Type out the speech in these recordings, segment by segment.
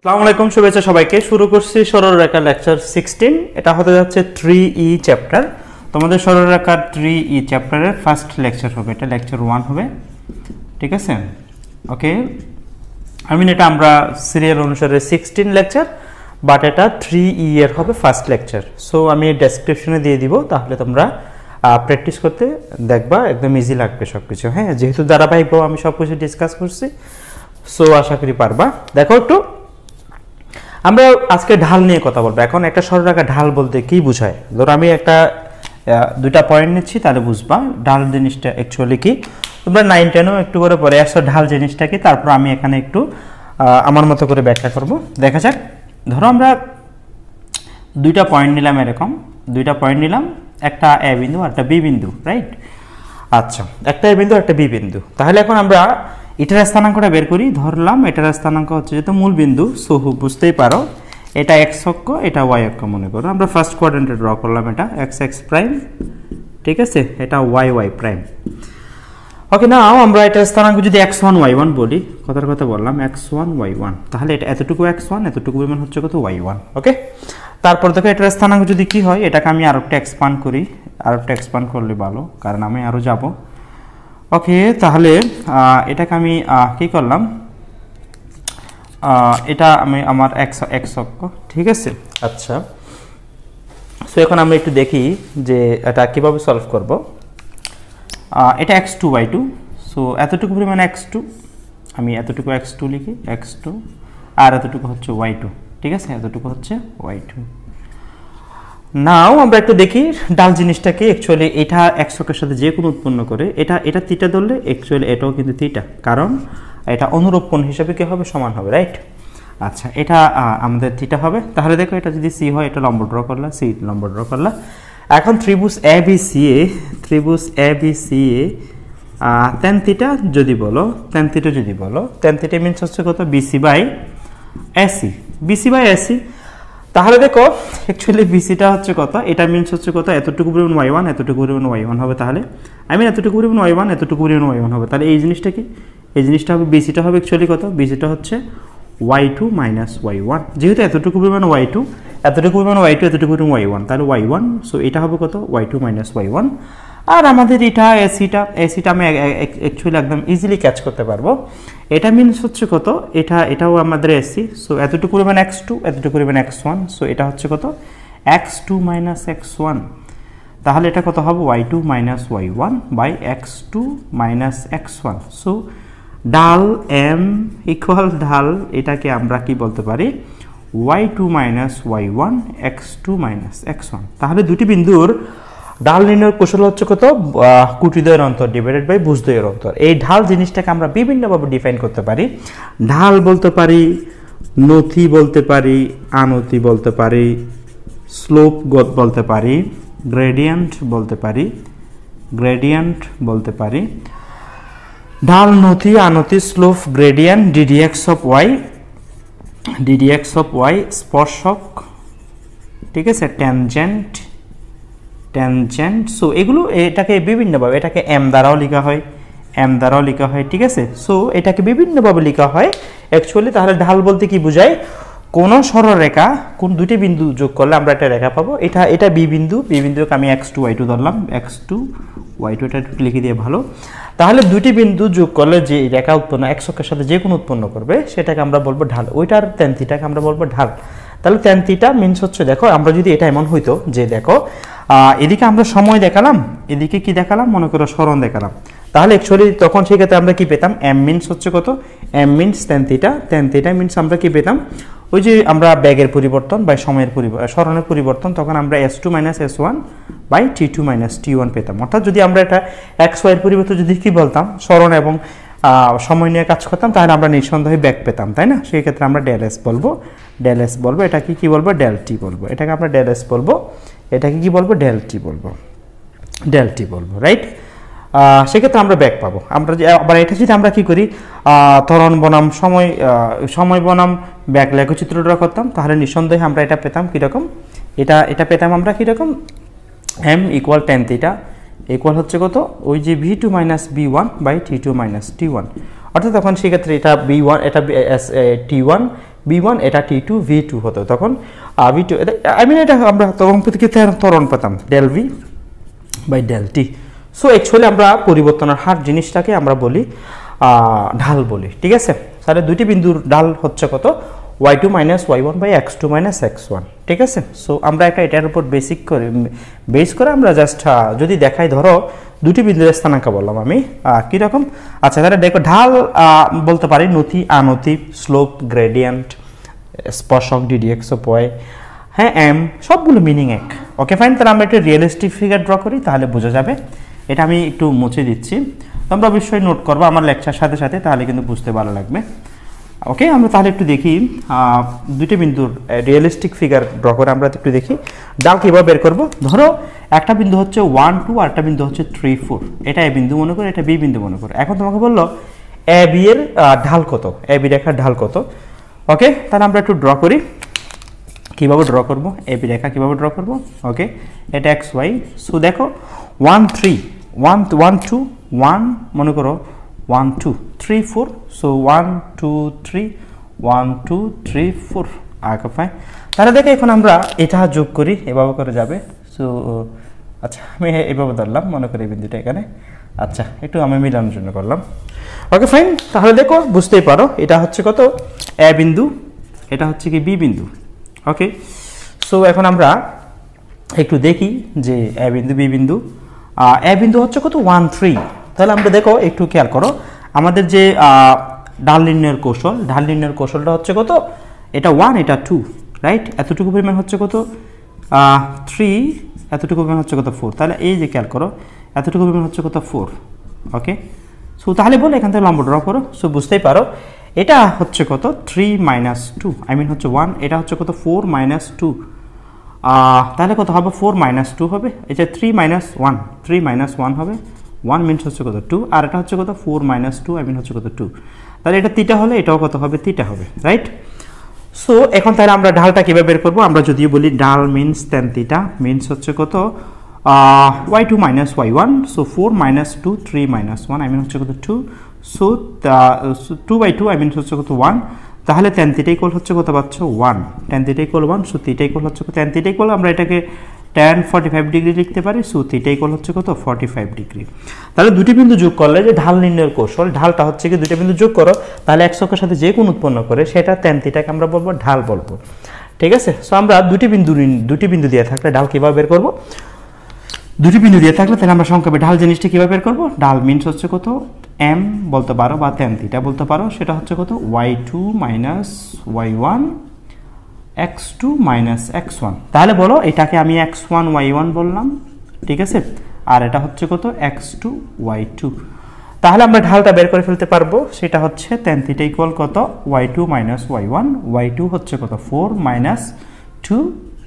আসসালামু আলাইকুম, শুভেচ্ছা সবাইকে। শুরু করছি সরলরেখা লেকচার 16। এটা হতে যাচ্ছে 3E চ্যাপ্টার। তোমাদের সরলরেখা 3E চ্যাপ্টারের ফার্স্ট লেকচার হবে, এটা লেকচার 1 হবে, ঠিক আছে? ওকে, এটা আমরা সিরিয়াল অনুসারে 16 লেকচার, বাট এটা 3E এর হবে ফার্স্ট লেকচার। সো আমি ডেসক্রিপশনে দিয়ে দিব, তাহলে তোমরা প্র্যাকটিস করতে দেখবা, একদম ইজি লাগবে সব কিছু। হ্যাঁ, যেহেতু ধারাবাহিকভাবে আমি সব কিছু ডিসকাস করছি, সো আশা করি পারবা। দেখো একটু, আমরা আজকে ঢাল নিয়ে কথা বলবো। এখন একটা সরলরেখা ঢাল বলতে কি বোঝায়, ধরো আমি একটা দুইটা পয়েন্ট নিচ্ছি, তাহলে বুঝবা ঢাল জিনিসটা অ্যাকচুয়ালি কি। তোমরা 9-10-ও একটু করে পরে আসো ঢাল জিনিসটা কি, তারপর আমি এখানে একটু আমার মতো করে ব্যাখ্যা করব। দেখা যাক, ধরো আমরা দুইটা পয়েন্ট নিলাম, এরকম দুইটা পয়েন্ট নিলাম, একটা এ বিন্দু আর একটা বি বিন্দু, রাইট? আচ্ছা, একটা এ বিন্দু একটা বি বিন্দু। তাহলে এখন আমরা এটার স্থানাঙ্কটা বের করি। ধরলাম এটার স্থানাঙ্ক হচ্ছে যেহেতু মূল বিন্দু, সো বুঝতেই পারো এটা এক্স অক্ষ, এটা ওয়াই অক্ষ মনে করো। আমরা ফার্স্ট কোয়াড্রেন্টে ড্র করলাম, এটা এক্স এক্স প্রাইম, ঠিক আছে? এটা ওয়াই ওয়াই প্রাইম। ওকে, নাও আমরা এটার স্থানাঙ্ক যদি x1 y1 বলি, কথার কথা বললাম x1 y1, তাহলে এটা এতটুকু x1, এতটুকু পরিমাণ হচ্ছে কত y1। ওকে, তারপর দেখো এটার স্থানাঙ্ক যদি কি হয়, এটাকে আমি আরেকটা এক্সপান্ড করি, আরেকটা এক্সপান্ড করলে ভালো, কারণ আমি আরও যাব। ওকে, তাহলে এটাকে আমি কি করলাম, এটা আমি আমার এক্স অক্ষ, ঠিক আছে? আচ্ছা, সো এখন আমরা একটু দেখি যে এটা কিভাবে সলভ করব। এটা x2 y2, সো এতটুকু পরিমাণ x2, আমি এতটুকু x2 লিখি, x2, আর এতটুকু হচ্ছে y2, ঠিক আছে? এতটুকু হচ্ছে y2। নাও আমরা একটু দেখি ডাল জিনিসটাকে। অ্যাকচুয়ালি এটা এক্স অক্ষের সাথে যে কোনো উৎপন্ন করে, এটা থিটা ধরলে অ্যাকচুয়ালি এটাও কিন্তু থিটা, কারণ এটা অনুরূপ কোণ হিসাবে কি হবে, সমান হবে, রাইট? আচ্ছা, এটা আমাদের থিটা হবে। তাহলে দেখো এটা যদি সি হয়, এটা লম্ব ড্র করলা, সি লম্ব ড্র করলা। এখন ত্রিভুজ এ বি সি এ, ত্রিভুজ A B C A tan theta যদি বলো, tan থিটা যদি বলো, tan থিটা মিনস হচ্ছে কত, BC by AC, BC by AC. তাহলে দেখো অ্যাকচুয়ালি বিসিটা হচ্ছে কত, এটা মিনস হচ্ছে কত, এতটুকু পরিমাণ y1, এতটুকু পরিমাণ y1 হবে। তাহলে এতটুকু পরিমাণ y1, এতটুকু পরিমাণ y1 হবে। তাহলে এই জিনিসটা কি, এই জিনিসটা হবে, বিসিটা হবে অ্যাকচুয়ালি কত, বিসিটা হচ্ছে y2 মাইনাস y1। যেহেতু এতটুকু পরিমাণ y2, এতটুকু পরিমাণ y2, এতটুকু পরিমাণ y1, তাহলে y1, সো এটা হবে কত, y2 মাইনাস y1। আর আমাদের এটা এসিটা আমি অ্যাকচুয়ালি একদম ইজিলি ক্যাচ করতে পারবো। এটা মিনস হচ্ছে কত, এটাও আমাদের এসি, সো এতটুকু পরিমাণ x2, এতটুকু পরিমাণ x1, সো এটা হচ্ছে কত, x2 মাইনাস x1। তাহলে এটা কত হবে, y2 minus y1 by x2 minus x1। So ঢাল m ইকুয়াল ঢাল, এটাকে আমরা কি বলতে পারি, y2 minus y1 x2 minus x1। তাহলে দুটি বিন্দুর ঢাল নির্ণয়ের কৌশল হচ্ছে কত, কুটিদ্বয়ের অন্তর ডিভাইডেড বাই ভুজদ্বয়ের অন্তর। এই ঢাল জিনিসটাকে আমরা বিভিন্নভাবে ডিফাইন করতে পারি। ঢাল বলতে পারি, নতি বলতে পারি, আনতি বলতে পারি, স্লোপ বলতে পারি, গ্রেডিয়েন্ট বলতে পারি, গ্রেডিয়েন্ট বলতে পারি। ঢাল, নতি, আনতি, slope, gradient, ddx of y, ddx of y, স্পর্শক, ঠিক আছে, ট্যানজেন্ট, ট্যানজেন্ট। সো এগুলো এটাকে বিভিন্নভাবে, এটাকে এম দ্বারাও লেখা হয়, এম দ্বারাও লেখা হয়, ঠিক আছে? সো এটাকে বিভিন্নভাবে লেখা হয় অ্যাকচুয়ালি। তাহলে ঢাল বলতে কি বোঝায়, কোন সরলরেখা, কোন দুটি বিন্দু যোগ করলে আমরা একটা রেখা পাবো। এটা বি বিন্দু, বি বিন্দুকে আমি x2 y2 ধরলাম, x2 y2 এটা লিখে দিয়ে ভালো। তাহলে দুটি বিন্দু যোগ করলে যে রেখা উৎপন্ন, এক্স অক্ষের সাথে যে কোনো উৎপন্ন করবে, সেটাকে আমরা বলবো ঢাল। ওইটার tan থিটাকে আমরা বলবো ঢাল। তাহলে tan থিটা মিনস হচ্ছে, দেখো আমরা যদি এটা এমন হইতো যে দেখো এদিকে আমরা সময় দেখালাম, এদিকে কি দেখালাম, মনে করো সরণ দেখালাম, তাহলে অ্যাকচুয়ালি তখন সেক্ষেত্রে আমরা কি পেতাম, এম মিনস হচ্ছে কত, M means tan theta, tan theta means আমরা কি পেতাম, ওই যে আমরা বেগের পরিবর্তন বা সময়ের সরণের পরিবর্তন, তখন আমরা s2 minus s1 by t2 minus t1 পেতাম। অর্থাৎ যদি আমরা এটা এক্স ওয়াইয়ের পরিবর্তন যদি কি বলতাম, সরণ এবং সময় নিয়ে কাজ করতাম, তাহলে আমরা নিঃসন্দেহে বেগ পেতাম, তাই না? সেই ক্ষেত্রে আমরা ডেল এস বলবো, ডেল এস বলবো, এটাকে কি বলবো, ডেল টি বলবো। এটাকে আমরা ডেল এস বলবো, এটাকে কি বলবো, ডেল টি বলবো, ডেল টি বলবো, রাইট? সেক্ষেত্রে আমরা ব্যাক পাবো। আমরা আবার এটা যদি আমরা কি করি, ত্বরণ বনাম সময় বনাম ব্যাক লেখচিত্র ড্র করতাম, তাহলে নিঃসন্দেহে আমরা এটা পেতাম কীরকম, এটা পেতাম আমরা কীরকম, M equal tan theta equal হচ্ছে কত, ওই যে v2 minus b1 by t2 minus t1। অর্থাৎ তখন সেক্ষেত্রে এটা b1, এটা t1, v1 এটা t2 v2 হতো, তখন v2 আই মিন এটা আমরা তরঙ্গ থেকে ত্বরণ পেতাম del v by del t। So actually আমরা পরিবর্তনের হার জিনিসটাকে আমরা বলি ঢাল বলি, ঠিক আছে। তাহলে দুইটি বিন্দুর ঢাল হচ্ছে কত, y2 minus y1 by x2 minus x1, ঠিক আছে। সো আমরা একটা এটার উপর বেস করে আমরা জাস্ট যদি দেখাই, ধরো দুটি বিন্দুর স্থানাঙ্ক বললাম আমি কীরকম। আচ্ছা, তাহলে দেখো ঢাল বলতে পারি নতি আনতি, স্লোপ, গ্রেডিয়েন্ট, স্পর্শক ddx অফ y, হ্যাঁ এম, সবগুলো মিনিং এক। ওকে ফাইন, তাহলে আমরা একটা রিয়েলিস্টিক ফিগার ড্র করি, তাহলে বোঝা যাবে। এটা আমি একটু মুছে দিচ্ছি, তোমরা অবশ্যই নোট করবো আমার লেকচার সাথে সাথে, তাহলে কিন্তু বুঝতে ভালো লাগবে। ওকে, আমরা তাহলে একটু দেখি দুটি বিন্দুর রিয়েলিস্টিক ফিগার ড্র করে আমরা একটু দেখি ঢাল কীভাবে বের করবো। ধরো একটা বিন্দু হচ্ছে 1 2 আর একটা বিন্দু হচ্ছে 3 4, এটা এ বিন্দু মনে করো, এটা বি বিন্দু মনে করো। এখন তোমাকে বললো এ বি এর ঢাল কত, এ বি রেখার ঢাল কত। ওকে, তাহলে আমরা একটু ড্র করি, কীভাবে ড্র করবো এ বি রেখা কীভাবে ড্র করবো। ওকে, এটা এক্স ওয়াই। সো দেখো 1 3 1 1 2 1 মনে করো 1 2 3 4, সো 1 2 3 1 2 3 4 আগে পাই। তাহলে দেখো এখন আমরা এটা যোগ করি, এভাবে করে যাবে। সো আচ্ছা, আমি এভাবে ধরলাম, মনে করি এই বিন্দুটা এখানে। আচ্ছা, একটু আমি মিলানোর জন্য করলাম। ওকে ফাইন, তাহলে দেখো বুঝতেই পারো এটা হচ্ছে কত এ বিন্দু, এটা হচ্ছে কি বি বিন্দু। ওকে, সো এখন আমরা একটু দেখি যে এ বিন্দু বি বিন্দু, এ বিন্দু হচ্ছে কত 1 3। তাহলে আমরা দেখো একটু খেয়াল করো, আমাদের যে ঢাল নির্ণয়ের কৌশলটা হচ্ছে কত, এটা 1 এটা 2, রাইট। এতটুকু পরিমাণ হচ্ছে কত 3, এতটুকু পরিমাণ হচ্ছে কত 4। তাহলে এই যে খেয়াল করো এতটুকু পরিমাণ হচ্ছে কত 4। ওকে, সো তাহলে বলো এখান থেকে লম্ব ড্র করো। সো বুঝতেই পারো এটা হচ্ছে কত 3 মাইনাস 2, আই মিন হচ্ছে 1, এটা হচ্ছে কত 4 মাইনাস 2। তাহলে কত হবে 4 মাইনাস 2 হবে, এটা 3 মাইনাস 1, 3 মাইনাস 1 হবে, 1 মিনস হচ্ছে কত 2, আর এটা হচ্ছে কত 4 মাইনাস 2, আই মিন হচ্ছে কত 2। তাহলে এটা থিটা হলে এটাও কত হবে থিটা হবে, রাইট। সো এখন তাহলে আমরা ঢালটা কীভাবে বের করবো, আমরা যদিও বলি ঢাল মিনস tan থিটা মিনস হচ্ছে কত y2 minus y1, so 4 minus 2 3 minus 1, I mean হচ্ছে কত 2, সো 2/2, আই মিন হচ্ছে কত 1। তাহলে tan থিটা ইকুয়াল হচ্ছে কত পাচ্ছ 1, tan theta equal 1, so theta equal হচ্ছে tan থিটা ইকুয়াল আমরা এটাকে tan 45 ডিগ্রি লিখতে পারি, সো থিটা ইকুয়াল হচ্ছে কত 45 ডিগ্রি। তাহলে দুটি বিন্দু যোগ করলে যে ঢাল নির্ণয়ের কৌশল, ঢালটা হচ্ছে কি দুটি বিন্দু যোগ করো, তাহলে এক অক্ষের সাথে যে কোণ উৎপন্ন করে সেটা tan থিটাকে আমরা বলবো ঢাল বলবো, ঠিক আছে। সো আমরা দুটি বিন্দু দিয়ে থাকলে ঢাল কীভাবে বের করবো, দুটি বিন্দু দিয়ে থাকলে তাহলে আমরা সংক্ষেপে ঢাল জিনিসটা কীভাবে বের করবো। ঢাল মিনস হচ্ছে কত m বলতে পারো বা tan থিটা বলতে পারো, সেটা হচ্ছে কত y2 minus y1 x2 minus x1। তাহলে বলো এটাকে আমি x1 y1 বললাম, ঠিক আছে, আর এটা হচ্ছে কত x2 y2। তাহলে আমরা ঢালটা বের করে ফেলতে পারবো, সেটা হচ্ছে tan থিটা ইকুয়াল কত y2 মাইনাস y1, y2 হচ্ছে কত 4 মাইনাস 2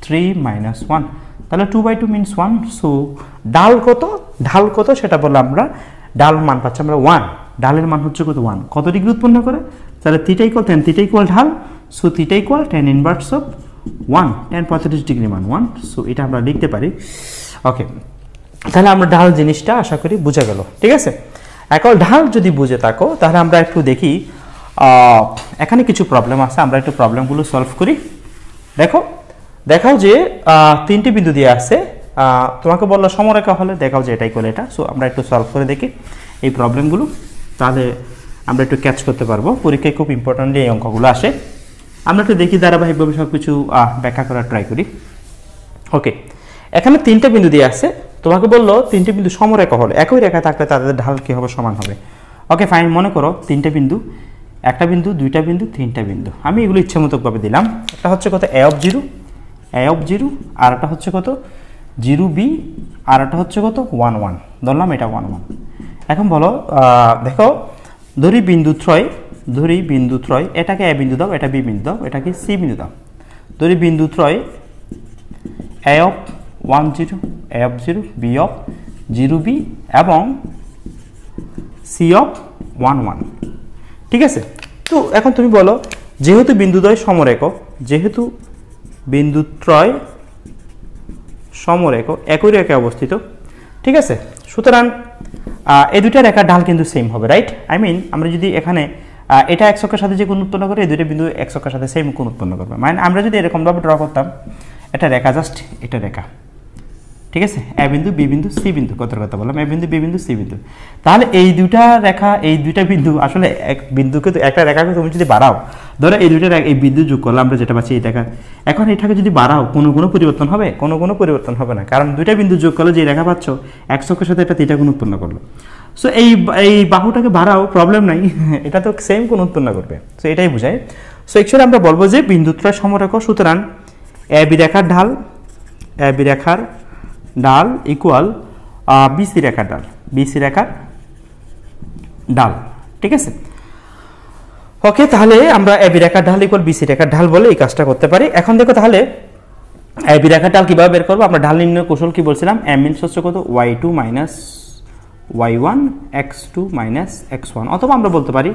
3 মাইনাস 1, তাহলে 2/2 মিনস 1। সো ঢাল কত সেটা বললাম আমরা, ঢাল মান পাচ্ছি আমরা 1, ঢালের মান হচ্ছে কত 1, কত ডিগ্রি উৎপন্ন করে, তাহলে theta equal tan theta equal ঢাল, so theta equal tan inverse of 1, tan 45 degree মান 1। সো এটা আমরা লিখতে পারি। ওকে, তাহলে আমরা ঢাল জিনিসটা আশা করি বুঝে গেল, ঠিক আছে। এখন ঢাল যদি বুঝে থাকো তাহলে আমরা একটু দেখি এখানে কিছু প্রবলেম আছে, আমরা একটু প্রবলেমগুলো সলভ করি। দেখাও যে তিনটি বিন্দু দিয়ে আছে, তোমাকে বললো সমরেখা হলে দেখাও যে এটাই করে এটা। সো আমরা একটু সলভ করে দেখি এই প্রবলেমগুলো, তাহলে আমরা একটু ক্যাচ করতে পারবো। পরীক্ষায় খুব ইম্পর্টেন্টলি এই অঙ্কগুলো আসে। আমরা একটু দেখি ধারাবাহিকভাবে সব কিছু ব্যাখ্যা করার ট্রাই করি। ওকে, এখানে তিনটা বিন্দু দিয়ে আছে, তোমাকে বললো তিনটে বিন্দু সমরেখা হলে, একই রেখা থাকলে তাদের ঢাল কী হবে সমান হবে। ওকে ফাইন, মনে করো তিনটে বিন্দু, একটা বিন্দু দুইটা বিন্দু তিনটা বিন্দু, আমি এগুলো ইচ্ছামতকভাবে দিলাম। একটা হচ্ছে কত a অফ 0, আর একটা হচ্ছে কত 0b, আর একটা হচ্ছে কত 1 1, ধরলাম এটা 1 1। এখন বলো দেখো ধরি বিন্দু ত্রয়, এটাকে a বিন্দু দাও, এটা b বিন্দু দাও, এটাকে c বিন্দু দাও। ধরি বিন্দু ত্রয় a of 1 0, a of 0, b of 0b এবং c অফ 1 1, ঠিক আছে। তো এখন তুমি বলো যেহেতু বিন্দুদ্বয় সমরেখা, যেহেতু বিন্দুত্রয় সমরেখা একই রেখায় অবস্থিত, ঠিক আছে, সুতরাং এই দুইটা রেখার ঢাল কিন্তু সেম হবে, রাইট। আই মিন আমরা যদি এখানে এটা x অক্ষের সাথে যে কোণ উৎপন্ন করে এই দুইটা বিন্দু x অক্ষের সাথে সেম কোণ উৎপন্ন করবে। মানে আমরা যদি এরকম ভাবে ড্র করতাম, এটা রেখা, জাস্ট এটা রেখা, ঠিক আছে, এ বিন্দু বি বিন্দু সি বিন্দু, কত কথা বললাম, এ বিন্দু বি বিন্দু সি বিন্দু। তাহলে এই দুইটা রেখা, এই দুইটা বিন্দু আসলে এক বিন্দুকে, একটা রেখাকে তুমি যদি বাড়াও, ধরো এই দুইটা এই বিন্দু যোগ করলে আমরা যেটা পাচ্ছি এই রেখা, এখন এটাকে যদি বাড়াও কোনো পরিবর্তন হবে? কোনো পরিবর্তন হবে না, কারণ দুইটা বিন্দু যোগ করলে যে রেখা পাচ্ছ x অক্ষের সাথে এটা থিটা কোণ উৎপন্ন করলো। সো এই বাহুটাকে বাড়াও, প্রবলেম নাই, এটা তো সেম কোণ উৎপন্ন করবে। সো এটাই বোঝায়। সো অ্যাকচুয়ালি আমরা বলবো যে বিন্দুত্রয় সমরেখ, সুতরাং এ বি রেখার ঢাল ইকুয়াল বিসি রেখার ঢাল, ঠিক আছে। ওকে, তাহলে আমরা এ বি রেখার ঢাল ইকুয়াল বিসি রেখার ঢাল বলে এই কাজটা করতে পারি। এখন দেখো তাহলে এ বি রেখার ঢাল কিভাবে বের করবো? আমরা ঢাল নির্ণয় কৌশল কি বলছিলাম? এম মিনস হচ্ছে কত? y2 minus y1 x2 minus x1, অথবা আমরা বলতে পারি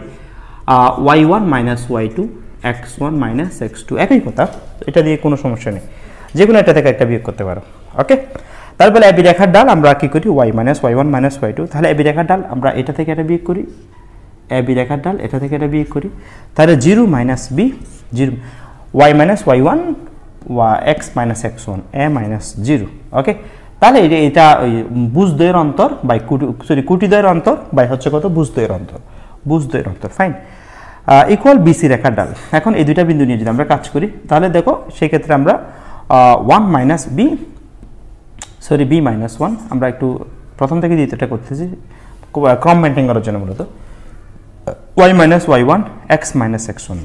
y1 minus y2 x1 minus x2, একই কথা, এটা দিয়ে কোনো সমস্যা নেই, যে কোনো একটা থেকে একটা বিয়োগ করতে পারো। ওকে, তারপরে এবি রেখার ডাল আমরা কি করি? y minus y1 minus y2, তাহলে এবি রেখার ডাল আমরা এটা থেকে এটা বিয়োগ করি, এবি রেখার ডাল এটা থেকে এটা বিয়োগ করি, তাহলে 0 minus b 0 y minus y1 x minus x1 a minus 0। ওকে, তাহলে এটা ওই বুজদ্বয়ের অন্তর বাই কুটিদ্বয়ের অন্তর বাই হচ্ছে কত? বুজদ্বয়ের অন্তর, ফাইন, ইকুয়াল বিসি রেখার ডাল। এখন এই দুইটা বিন্দু নিয়ে যদি আমরা কাজ করি, তাহলে দেখো সেই ক্ষেত্রে আমরা 1 মাইনাস বি মাইনাস 1, আমরা একটু প্রথম থেকে দ্বিতীয়টা করতেছি ক্রম মেনটেন করার জন্য, মূলত y minus y1 x minus x1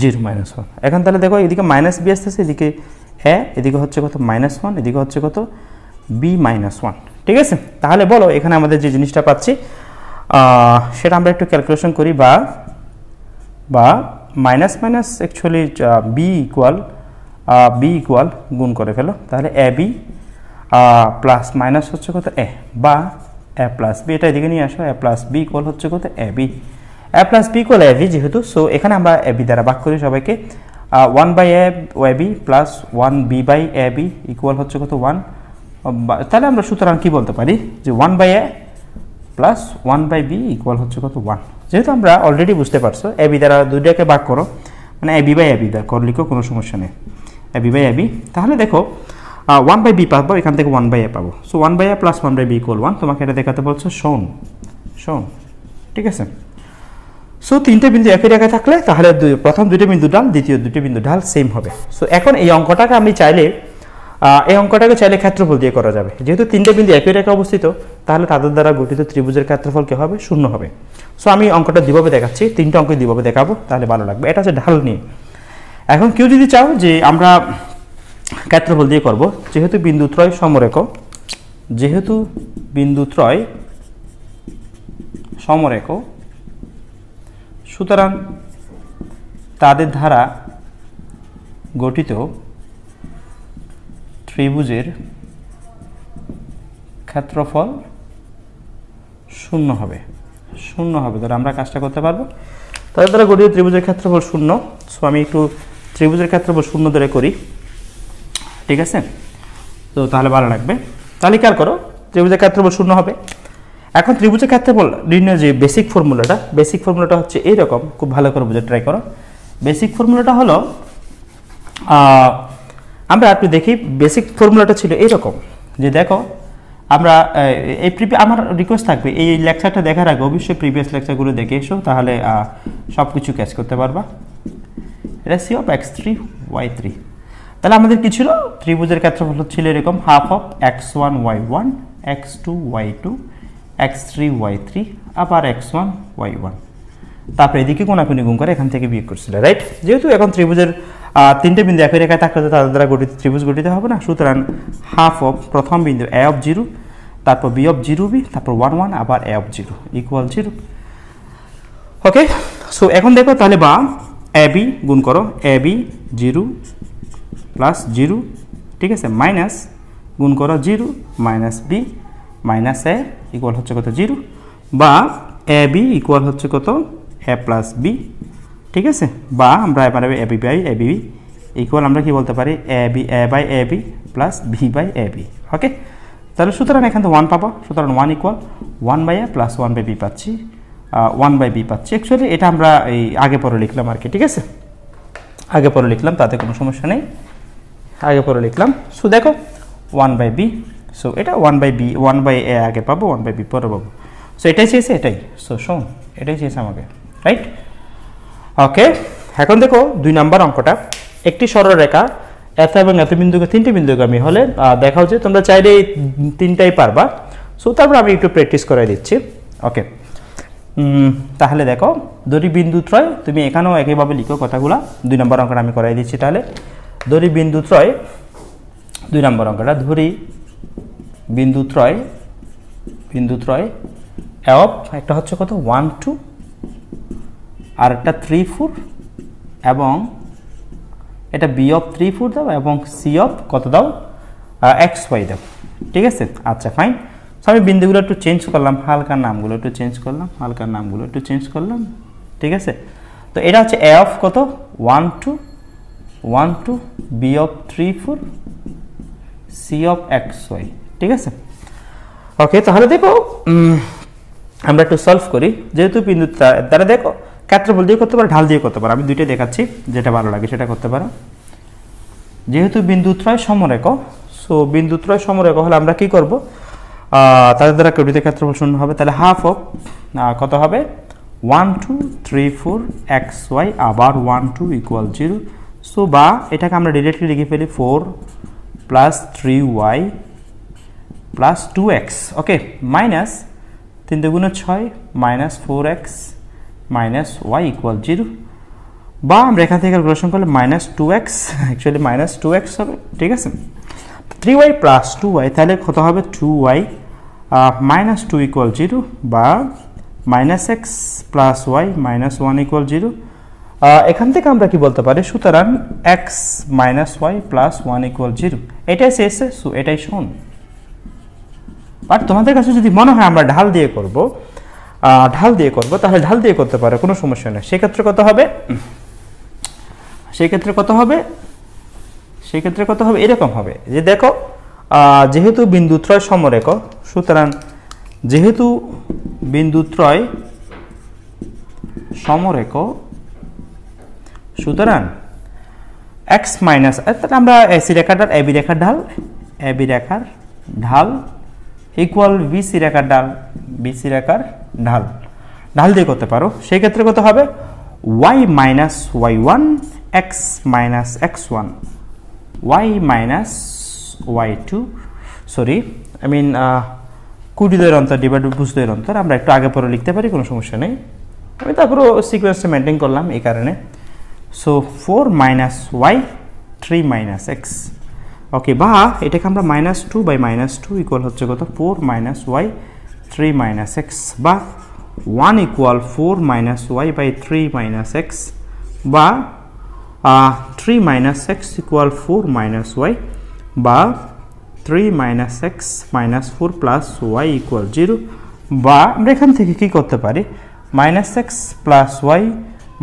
0 minus 1। এখন তাহলে দেখো এদিকে মাইনাস বি আসতেছে, এদিকে এদিকে হচ্ছে কত? মাইনাস 1, এদিকে হচ্ছে কত? বি মাইনাস 1, ঠিক আছে। তাহলে বলো এখানে আমাদের যে জিনিসটা পাচ্ছি সেটা আমরা একটু ক্যালকুলেশন করি, বা minus minus actually B equal গুণ করে ফেলো, তাহলে এ বি প্লাস মাইনাস হচ্ছে কত? এ, বা এ প্লাস বি, এটা এদিকে নিয়ে আসো, এ প্লাস বি ইকুয়াল হচ্ছে কত? A B equal A B যেহেতু, সো এখানে আমরা এ বি দ্বারা ভাগ করি সবাইকে, 1 by A B plus 1 B by A B equal হচ্ছে কত? 1। তাহলে আমরা সুতরাং কি বলতে পারি যে 1 by A plus 1 by B equal হচ্ছে কত? 1। যেহেতু আমরা অলরেডি বুঝতে পারছো এ বি দ্বারা দুইটাকে ভাগ করো, মানে A B by A B করলেও কোনো সমস্যা নেই, A B by A B. তাহলে দেখো 1 বাই বি পাবো, এখান থেকে 1 বাই এ পাবো, so 1 by A plus 1 by B equal 1। তোমাকে এটা দেখাতে বলছো শোন, ঠিক আছে। সো তিনটে বিন্দু একই রেখায় থাকলে তাহলে প্রথম দুইটা বিন্দু ঢাল, দ্বিতীয় দুটি বিন্দু ঢাল সেম হবে। সো এখন এই অঙ্কটাকে আমি চাইলে ক্ষেত্রফল দিয়ে করা যাবে, যেহেতু তিনটে বিন্দু একই রেখায় অবস্থিত, তাহলে তাদের দ্বারা গঠিত ত্রিভুজের ক্ষেত্রফল কি হবে? 0 হবে। সো আমি অঙ্কটা দুইভাবে দেখাচ্ছি, তিনটা অঙ্ক দুইভাবে দেখাবো, তাহলে ভালো লাগবে। এটা হচ্ছে ঢাল নিয়ে। এখন কেউ যদি চাও যে আমরা ক্ষেত্রফল দিয়ে করব, যেহেতু বিন্দুত্রয় সমরেখ, সুতরাং তাদের দ্বারা গঠিত ত্রিভুজের ক্ষেত্রফল 0 হবে। ধরো আমরা কাজটা করতে পারবো, তাদের দ্বারা গঠিত ত্রিভুজের ক্ষেত্রফল 0। সো আমি একটু ত্রিভুজের ক্ষেত্রফল 0 ধরে করি, ঠিক আছে, তো তাহলে ভালো লাগবে। তাহলে খেয়াল করো ত্রিভুজের ক্ষেত্রফল 0 হবে। এখন ত্রিভুজের ক্ষেত্রফল নির্ণয়ের যে বেসিক ফর্মুলাটা হচ্ছে এইরকম, খুব ভালো করে বুঝে ট্রাই করো। বেসিক ফর্মুলাটা হলো, আমরা একটু দেখি, বেসিক ফর্মুলাটা ছিল এইরকম যে দেখো আমরা আমার রিকোয়েস্ট থাকবে এই লেকচারটা দেখার আগে অবশ্যই প্রিভিয়াস লেকচারগুলো দেখে এসো, তাহলে সব কিছু ক্যাচ করতে পারবা। রেশিও অফ x3 y3, তাহলে আমাদের কি ছিল? ত্রিভুজের ক্ষেত্রফল ছিল এরকম, half of x1 y1 x2 y2 x3 y3 আবার x1 y1, তারপরে এদিকে কোনাকুনি গুণ করে এখান থেকে বিয়োগ করছিল, রাইট। যেহেতু এখন ত্রিভুজের তিনটে বিন্দু একই রেখায় থাকলে তাদের দ্বারা গঠিত ত্রিভুজ গঠিত হবে না, সুতরাং হাফ অফ প্রথম বিন্দু a অফ 0, তারপর b অফ 0b, তারপর 1 1 আবার a of 0 equal 0। Okay, so এখন দেখো তাহলে বা ab গুণ করো, ab 0 প্লাস 0, ঠিক আছে, মাইনাস গুণ করো 0 minus b minus a equal হচ্ছে কত? 0, বা ab ইকুয়াল হচ্ছে কত? a প্লাস b, ঠিক আছে, বা আমরা এবারে ab বাই ab ইকুয়াল আমরা কি বলতে পারি? a by ab plus b by ab। Okay, তাহলে সুতরাং এখান থেকে 1 পাবো, সুতরাং 1 ইকুয়াল 1 by a plus 1 by b পাচ্ছি, 1/b পাচ্ছি। অ্যাকচুয়ালি এটা আমরা এই আগে পরে লিখলাম আর কি, ঠিক আছে, আগে পরে লিখলাম, তাতে কোনো সমস্যা নেই, আগে পরে লিখলাম। সো দেখো 1/b, সো এটা 1/b 1/a আগে পাবো, 1/b পরে পাবো। সো এটাই চেয়েছে, এটাই, সো শোন এটাই চেয়েছে আমাকে, রাইট? ওকে, এখন দেখো 2 নম্বর অঙ্কটা, একটি সরলরেখা এত এবং এত বিন্দুকে 3টি বিন্দুগামী হলে দেখাও যে তোমরা চাইলে এই 3টাই পারবা। সো তারপর আমি একটু প্র্যাকটিস করাই দিচ্ছি। ওকে, তাহলে দেখো দড়ি বিন্দুত্রয়, তুমি এখানেও একইভাবে লিখো কথাগুলা। 2 নম্বর অঙ্কটা আমি করাই দিচ্ছি। তাহলে দড়ি বিন্দুত্রয়, 2 নম্বর অঙ্কটা, ধরি বিন্দুত্রয় অফ, একটা হচ্ছে কত 1 2, আর একটা 3 4, এবং এটা বি অফ 3 4 দাও, এবং সি অফ কত দাও XY দাও, ঠিক আছে। আচ্ছা ফাইন। সো আমি বিন্দুগুলো একটু চেঞ্জ করলাম, হালকার নামগুলো একটু চেঞ্জ করলাম, ঠিক আছে। তো এটা হচ্ছে এ অফ কত 1 2, B of 3 4, C of XY, ঠিক আছে। ওকে, তাহলে দেখো আমরা একটু সলভ করি। যেহেতু বিন্দু দ্বারা দেখো ক্ষেত্রফল দিয়ে করতে পারো, ঢাল দিয়ে করতে পারো, আমি দুইটাই দেখাচ্ছি, যেটা ভালো লাগে সেটা করতে পারো। যেহেতু বিন্দুত্রয় সমরেখ, সো বিন্দুত্রয় সমরেখ হলে আমরা কি করব, তাদের দ্বারা কেউটিতে ক্ষেত্রফল শূন্য হবে। তাহলে হাফ অফ কত হবে 1 2 3 4 XY, আবার 1 2 = 0। সো বা এটাকে আমরা ডিরেক্টলি লিখে ফেলি 4 + 3y + 2x, ওকে, মাইনাস 3 × 6 - 4x - y = 0। বা আমরা এখান থেকে ক্যালকুলেশন করলে -2x, অ্যাকচুয়ালি -2x হবে, ঠিক আছে। 3y + 2y, তাহলে কত হবে 2y -2 = 0, বা -x + y - 1 = 0। এখান থেকে আমরা কি বলতে পারি, সুতরাং x - y + 1 = 0, এটাই শেষে। সো এটাই শোন। বাট তোমাদের কাছে যদি মনে হয় আমরা ঢাল দিয়ে করব, তাহলে ঢাল দিয়ে করতে পারো, কোনো সমস্যা নেই। সেক্ষেত্রে কত হবে, এরকম হবে যে দেখো, যেহেতু বিন্দুত্রয় সমরেখ, সুতরাং যেহেতু বিন্দুত্রয় সমরেখ, সুতরাং x মাইনাস, আমরা এসি রেখার ঢাল, এবি রেখার ঢাল ইকুয়াল বিসি রেখার ঢাল দিয়ে করতে পারো। সেই ক্ষেত্রে কত হবে y minus y1 x minus x1 y minus y2, sorry I mean কুটিদের অন্তর ডিভাইড বুঝদের অন্তর আমরা একটু আগে পরে লিখতে পারি, কোনো সমস্যা নেই। আমি তারপরে সিকোয়েন্সটা মেনটেন করলাম এই কারণে। So 4 minus y 3 minus x, ওকে, বা এটাকে আমরা -2 বাই -2 ইকুয়াল হচ্ছে কত 4 minus y 3 minus x, বা 1 equal 4 minus y by 3 minus x, বা 3 minus x equal 4 minus y, বা 3 minus x minus 4 plus y equal 0, বা আমরা এখান থেকে কি করতে পারি -x plus y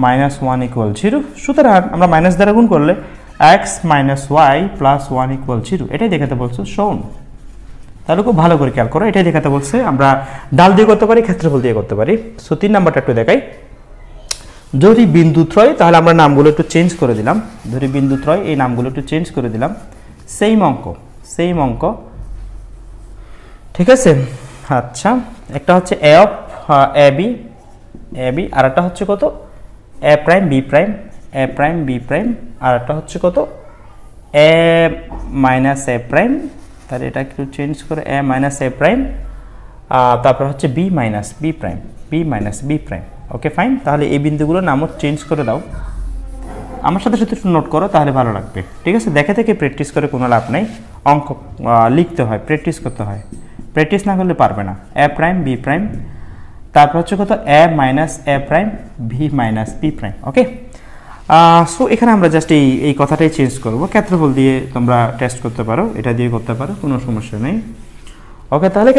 minus 1 equal 0। সুতরাং আমরা মাইনাস দ্বারা গুণ করলে x minus y plus 1 equal 0, এটাই দেখাতে বলছে শোন। তাহলে খুব ভালো করে খেয়াল করো, এটাই দেখাতে বলছে। আমরা ডাল দিয়ে করতে পারি, ক্ষেত্রফল দিয়ে করতে পারি। সো 3 নাম্বারটা একটু দেখাই। যদি বিন্দুত্রয়, তাহলে আমরা নামগুলো একটু চেঞ্জ করে দিলাম। যদি বিন্দুত্রয়, এই নামগুলো একটু চেঞ্জ করে দিলাম। সেম অঙ্ক, ঠিক আছে। আচ্ছা, একটা হচ্ছে এ অফ এ বি, আর একটা হচ্ছে কত এ প্রাইম বি প্রাইম, আর একটা হচ্ছে কত এ মাইনাস এ প্রাইম। তাহলে এটা একটু চেঞ্জ করে এ মাইনাস এ প্রাইম, তারপর হচ্ছে B minus B prime. Okay fine. তাহলে এই বিন্দুগুলোর নামও চেঞ্জ করে দাও। আমার সাথে সাথে একটু নোট করো, তাহলে ভালো লাগবে, ঠিক আছে। দেখে থেকে প্র্যাকটিস করে কোনো লাভ নেই। অঙ্ক লিখতে হয়, প্র্যাকটিস করতে হয়। প্র্যাকটিস না করলে পারবে না। এ প্রাইম বি প্রাইম, তারপর হচ্ছে কত a minus a prime b minus B prime. Okay, so এখানে আমরা জাস্ট এই কথাটাই চেঞ্জ করবো। ক্ষেত্রফল দিয়ে তোমরা টেস্ট করতে পারো, এটা দিয়ে করতে পারো, কোনো সমস্যা নেই। ওকে, তাহলে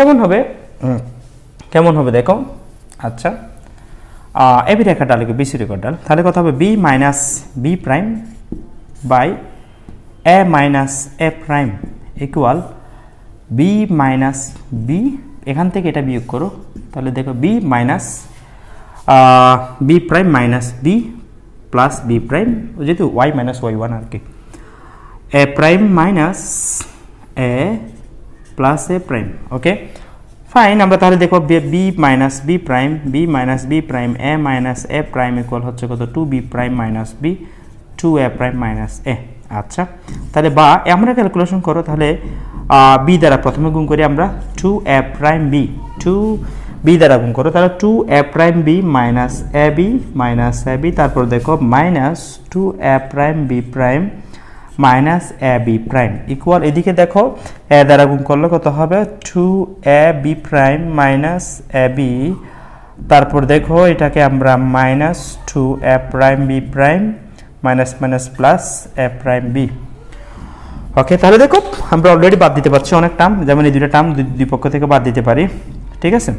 কেমন হবে দেখো। আচ্ছা, এবি রেখার ডাল বিসি রেখার ডাল, তাহলে কথা হবে b minus B prime by a minus a prime equal b minus b. এখান থেকে এটা বিয়োগ করো, তাহলে দেখো b minus B prime minus b plus b prime, যেহেতু ওয়াই মাইনাস ওয়াই ওয়ান আর কি, a prime minus a plus a prime. Okay fine, আমরা তাহলে দেখো b minus B prime, b minus B prime, a minus a prime equal হচ্ছে কত, two b prime minus B, two a prime minus এ। আচ্ছা তাহলে বা আমরা calculation করো, তাহলে বি দ্বারা প্রথমে গুণ করি আমরা, two a prime b, two b দ্বারা গুণ করো, তাহলে two a prime b minus a b, তারপর দেখো minus two a prime b prime minus a b prime equal, এদিকে দেখো এ দ্বারা গুণ করলে কত হবে, two a b prime minus a b, তারপর দেখো এটাকে আমরা minus two a prime b prime minus minus plus a prime b. Okay তাহলে দেখো আমরা অলরেডি বাদ দিতে পারছি অনেক টার্ম, যেমন এই দুটো টার্ম দুই পক্ষ থেকে বাদ দিতে পারি, ঠিক আছে।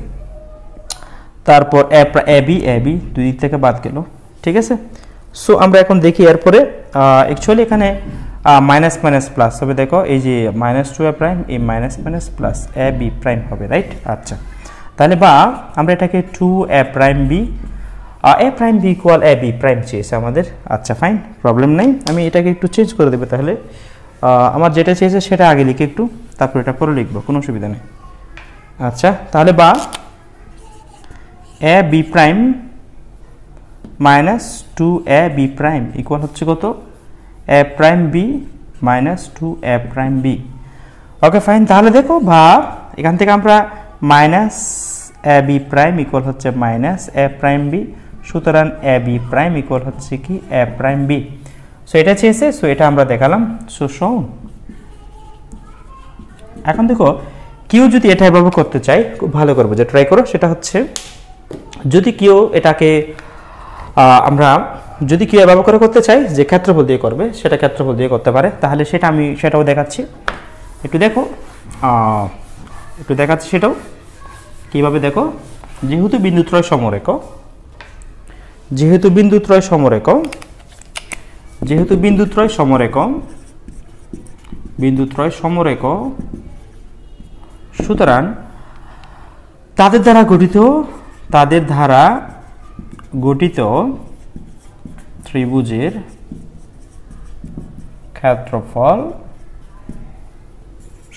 তারপর এ বি দুই দিক থেকে বাদ গেল, ঠিক আছে। সো আমরা এখন দেখি এরপরে অ্যাকচুয়ালি এখানে মাইনাস মাইনাস প্লাস হবে, দেখো এই যে মাইনাস টু এ প্রাইম, এই minus minus plus a b prime হবে, রাইট। আচ্ছা তাহলে বা আমরা এটাকে two a prime B equal A b prime চেয়েছে আমাদের। আচ্ছা ফাইন, প্রবলেম নেই, আমি এটাকে একটু চেঞ্জ করে দেবো, তাহলে আমার যেটা চেয়েছে সেটা আগে লিখে একটু, তারপর এটা পরে লিখবো, কোনো অসুবিধা নেই। আচ্ছা তাহলে বা এ b prime minus two a b prime equal হচ্ছে কত, এ prime b minus two a prime b. Okay fine, তাহলে দেখো বা এখান থেকে আমরা minus a b prime equal হচ্ছে মাইনাস এ প্রাইম বি, সুতরাং এ বি প্রাইম ইকুয়াল হচ্ছে কি এ প্রাইম বি। সো এটা চেয়েছে, সো এটা আমরা দেখালাম। সো শোন এখন দেখো কেউ যদি এটা এভাবে করতে চায়, খুব ভালো করবো যে ট্রাই করো, সেটা হচ্ছে যদি কেউ এটাকে আমরা যদি কেউ এভাবে করে করতে চাই যে ক্ষেত্রফল দিয়ে করবে, সেটা ক্ষেত্রফল দিয়ে করতে পারে, তাহলে সেটা আমি সেটাও দেখাচ্ছি, একটু দেখো, একটু দেখাচ্ছি সেটাও কীভাবে। দেখো যেহেতু বিন্দুত্রয় সমরেখ, সুতরাং তাদের দ্বারা গঠিত ত্রিভুজের ক্ষেত্রফল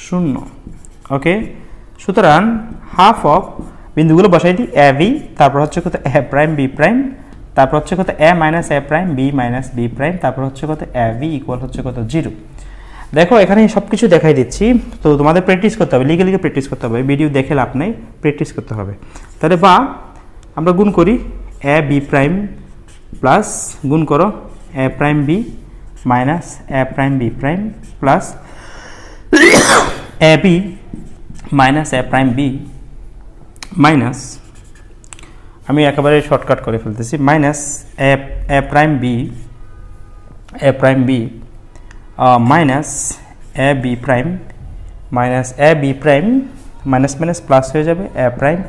0। ওকে সুতরাং হাফ অফ বিন্দুগুলো বসাই দিই, এ বি, তারপর হচ্ছে কত এ প্রাইম বি প্রাইম, তারপর হচ্ছে কত a minus a prime b minus B prime, তারপর হচ্ছে কত এ বি ইকুয়াল হচ্ছে কত 0। দেখো এখানে সব কিছু দেখাই দিচ্ছি, তো তোমাদের প্র্যাকটিস করতে হবে, লিখে প্র্যাকটিস করতে হবে, ভিডিও দেখে লাভ নেই, প্র্যাকটিস করতে হবে। তাহলে বা আমরা গুণ করি এ বি প্রাইম প্লাস গুণ করো a prime b minus a prime b prime plus a b minus a prime b minus, আমি একেবারে শর্টকাট করে ফেলতেছি, minus a prime b minus a b prime minus a b prime minus minus plus হয়ে যাবে a prime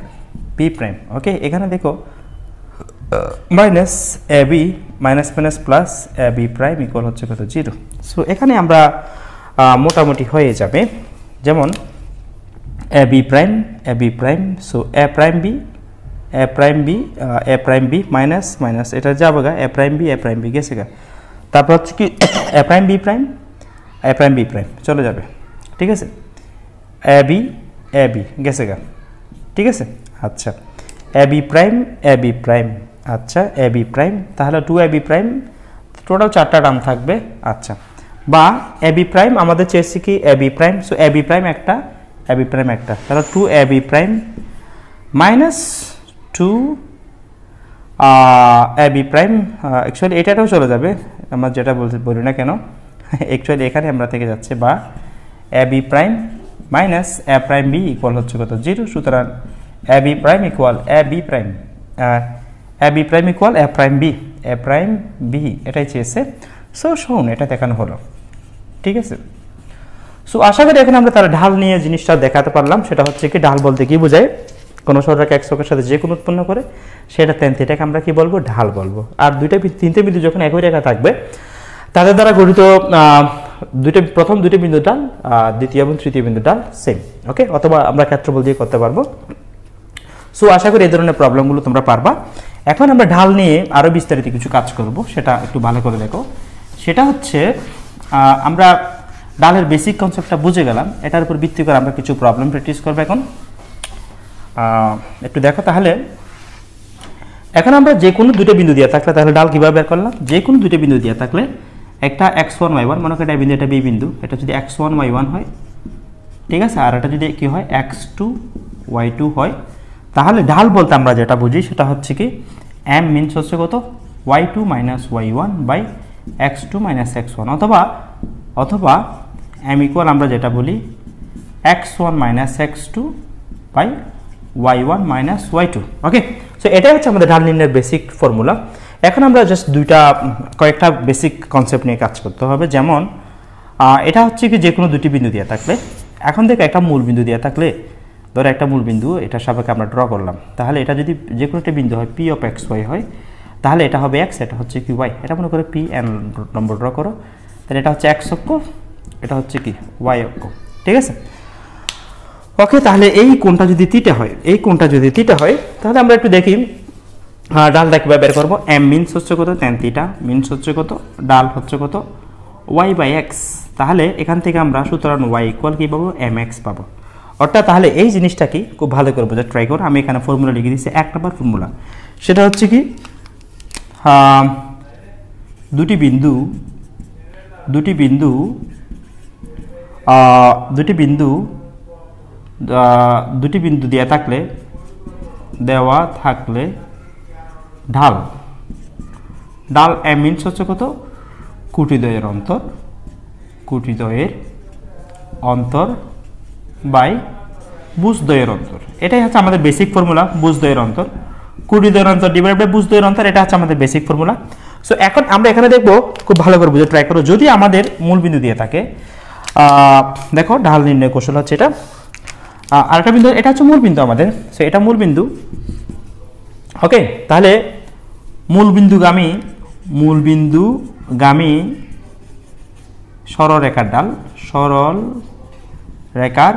b prime. Okay এখানে দেখো minus a b minus minus plus a b prime equal হচ্ছে কত 0। So এখানে আমরা মোটামুটি হয়ে যাবে, যেমন এ বি প্রাইম, সো এ প্রাইম বি মাইনাস মাইনাস এটা যাবে গা, এ প্রাইম বি গেছে গা, তারপর হচ্ছে কি এ প্রাইম বি প্রাইম চলে যাবে, ঠিক আছে, এ বি গেছে গা, ঠিক আছে। আচ্ছা এ বি প্রাইম, আচ্ছা এ বি প্রাইম, তাহলে two a b prime, total 4টা টার্ম থাকবে। আচ্ছা বা এ বি প্রাইম আমাদের চেয়েছি কি এ বি প্রাইম, সো এ বি প্রাইম একটা, তাহলে two a b prime minus two a b prime, actually এটাও চলে যাবে, আমরা যেটা বলি না কেন, অ্যাকচুয়ালি এখানে আমরা থেকে যাচ্ছে, বা এ b prime minus a prime B equal হচ্ছে কত 0। সুতরাং এ b prime equal A b prime A prime B এটাই চেয়েছে। সো শোন এটা দেখানো হলো, ঠিক আছে। সো আশা করি এখন আমরা তার ঢাল নিয়ে জিনিসটা দেখাতে পারলাম, সেটা হচ্ছে কি ঢাল বলতে কি বোঝায়, কোনো সরলরেখা এক ছকের সাথে যে কোনো উৎপন্ন করে সেটা tan থিটাকে আমরা কি বলবো, ঢাল বলবো। আর তিনটে বিন্দু যখন একই রেখা থাকবে তাদের দ্বারা গঠিত প্রথম দুটি বিন্দু ঢাল, দ্বিতীয় এবং তৃতীয় বিন্দু ঢাল সেম। ওকে অথবা আমরা ক্ষেত্রফল দিয়ে করতে পারবো। সো আশা করি এই ধরনের প্রবলেমগুলো তোমরা পারবা। এখন আমরা ঢাল নিয়ে আরও বিস্তারিত কিছু কাজ করব, সেটা একটু ভালো করে দেখো। সেটা হচ্ছে আমরা ঢালের বেসিক কনসেপ্টটা বুঝে গেলাম, এটার উপর ভিত্তি করে আমরা কিছু প্রবলেম প্র্যাকটিস করবো। এখন একটু দেখো তাহলে, এখন আমরা যে কোনো দুটো বিন্দু দিয়ে থাকলে তাহলে ঢাল কীভাবে বের করলাম? যে কোনো দুটো বিন্দু দিয়ে থাকলে একটা x1 y1, মনে করি এটা বিন্দু, এটা বি বিন্দু, এটা যদি x1 y1 হয়, ঠিক আছে, আর এটা যদি কি হয় x2 y2 হয়, তাহলে ঢাল বলতে আমরা যেটা বুঝি সেটা হচ্ছে কি m মিনস হচ্ছে কত y2 minus y1 by x2 minus x1, অথবা m ইকুয়াল আমরা যেটা বলি x1 minus x2 by y1 minus y2। Okay, so এটাই হচ্ছে আমাদের ঢাল নির্ণয়ের বেসিক ফর্মুলা। এখন আমরা জাস্ট কয়েকটা বেসিক কনসেপ্ট নিয়ে কাজ করতে হবে। যেমন এটা হচ্ছে কি যে কোনো দুটি বিন্দু দিয়ে থাকলে, এখন দেখো একটা মূল বিন্দু দিয়ে থাকলে, ধরো একটা মূল বিন্দু, এটা সাপেক্ষে আমরা ড্র করলাম, তাহলে এটা যদি যে কোনো একটা বিন্দু হয় p অফ x y হয়, তাহলে এটা হবে x, এটা হচ্ছে কি y, এটা মনে করে p n নম্বর ড্র করো, তাহলে এটা হচ্ছে x অক্ষ, এটা হচ্ছে কি y অক্ষ, ঠিক আছে। ওকে, তাহলে এই কোণটা যদি থিটা হয়, তাহলে আমরা একটু দেখি ডালটা কীভাবে বের করবো। m মিনস হচ্ছে কত tan থিটা, মিনস হচ্ছে কত, ডাল হচ্ছে কত y বাই x, তাহলে এখান থেকে আমরা সুতরাং y ইকুয়াল কী পাবো mx পাবো। অর্থাৎ তাহলে এই জিনিসটা কি খুব ভালো করে বোঝার ট্রাই করো। আমি এখানে ফর্মুলা লিখে দিচ্ছি, 1 নম্বর ফর্মুলা, সেটা হচ্ছে কি দুটি বিন্দু দেওয়া থাকলে ঢাল m মিনস হচ্ছে কত কুটিদ্বয়ের অন্তর বাই বুজদ্বয়ের অন্তর, এটাই হচ্ছে আমাদের বেসিক ফর্মুলা। বুজদ্বয়ের অন্তর, কুটিদ্বয়ের অন্তর ডিভাইড বাই বুজদ্বয়ের অন্তর, এটা হচ্ছে আমাদের বেসিক ফর্মুলা। সো এখন আমরা এখানে দেখবো, খুব ভালো করে বুঝে ট্রাই করো, যদি আমাদের মূল বিন্দু দিয়ে থাকে, দেখো ঢাল নির্ণয় কৌশল হচ্ছে এটা, আরেকটা বিন্দু, এটা হচ্ছে মূল বিন্দু আমাদের, সো এটা মূল বিন্দু। ওকে, তাহলে মূল বিন্দুগামী সরল রেখার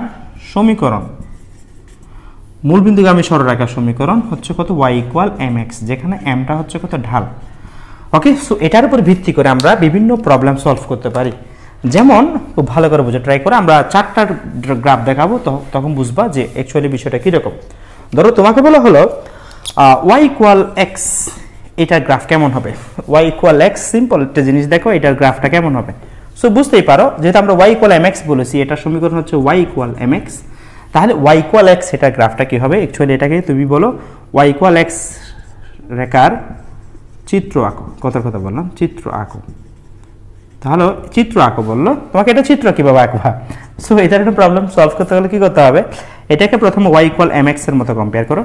সমীকরণ, মূল বিন্দুগামী সরল রেখার সমীকরণ হচ্ছে কত y ইকুয়াল mx, যেখানে mটা হচ্ছে কত ঢাল। ওকে, সো এটার উপর ভিত্তি করে আমরা বিভিন্ন প্রবলেম সলভ করতে পারি। যেমন খুব ভালো করে বুঝে ট্রাই করে, আমরা 4টা গ্রাফ দেখাবো, তখন বুঝবা যে অ্যাকচুয়ালি বিষয়টা কীরকম। ধরো তোমাকে বলা হলো y ইকুয়াল x, এটার গ্রাফ কেমন হবে? y ইকুয়াল x, সিম্পল একটা জিনিস, দেখো এটার গ্রাফটা কেমন হবে। সো বুঝতেই পারো, যেহেতু আমরা y ইকুয়াল mx বলেছি, এটার সমীকরণ হচ্ছে y ইকুয়াল mx, তাহলে y ইকুয়াল x এটার গ্রাফটা কি হবে? অ্যাকচুয়ালি এটাকে তুমি বলো y ইকুয়াল x রেখার চিত্র আঁকো। কথা বললাম, চিত্র আঁকো। তাহলে চিত্র আঁকো বললো, তোমাকে এটা চিত্র কীভাবে আঁকবা? সো এটার একটা প্রবলেম সলভ করতে গেলে কী করতে হবে? এটাকে প্রথমে y ইকুয়াল mx এর মতো কম্পেয়ার করো।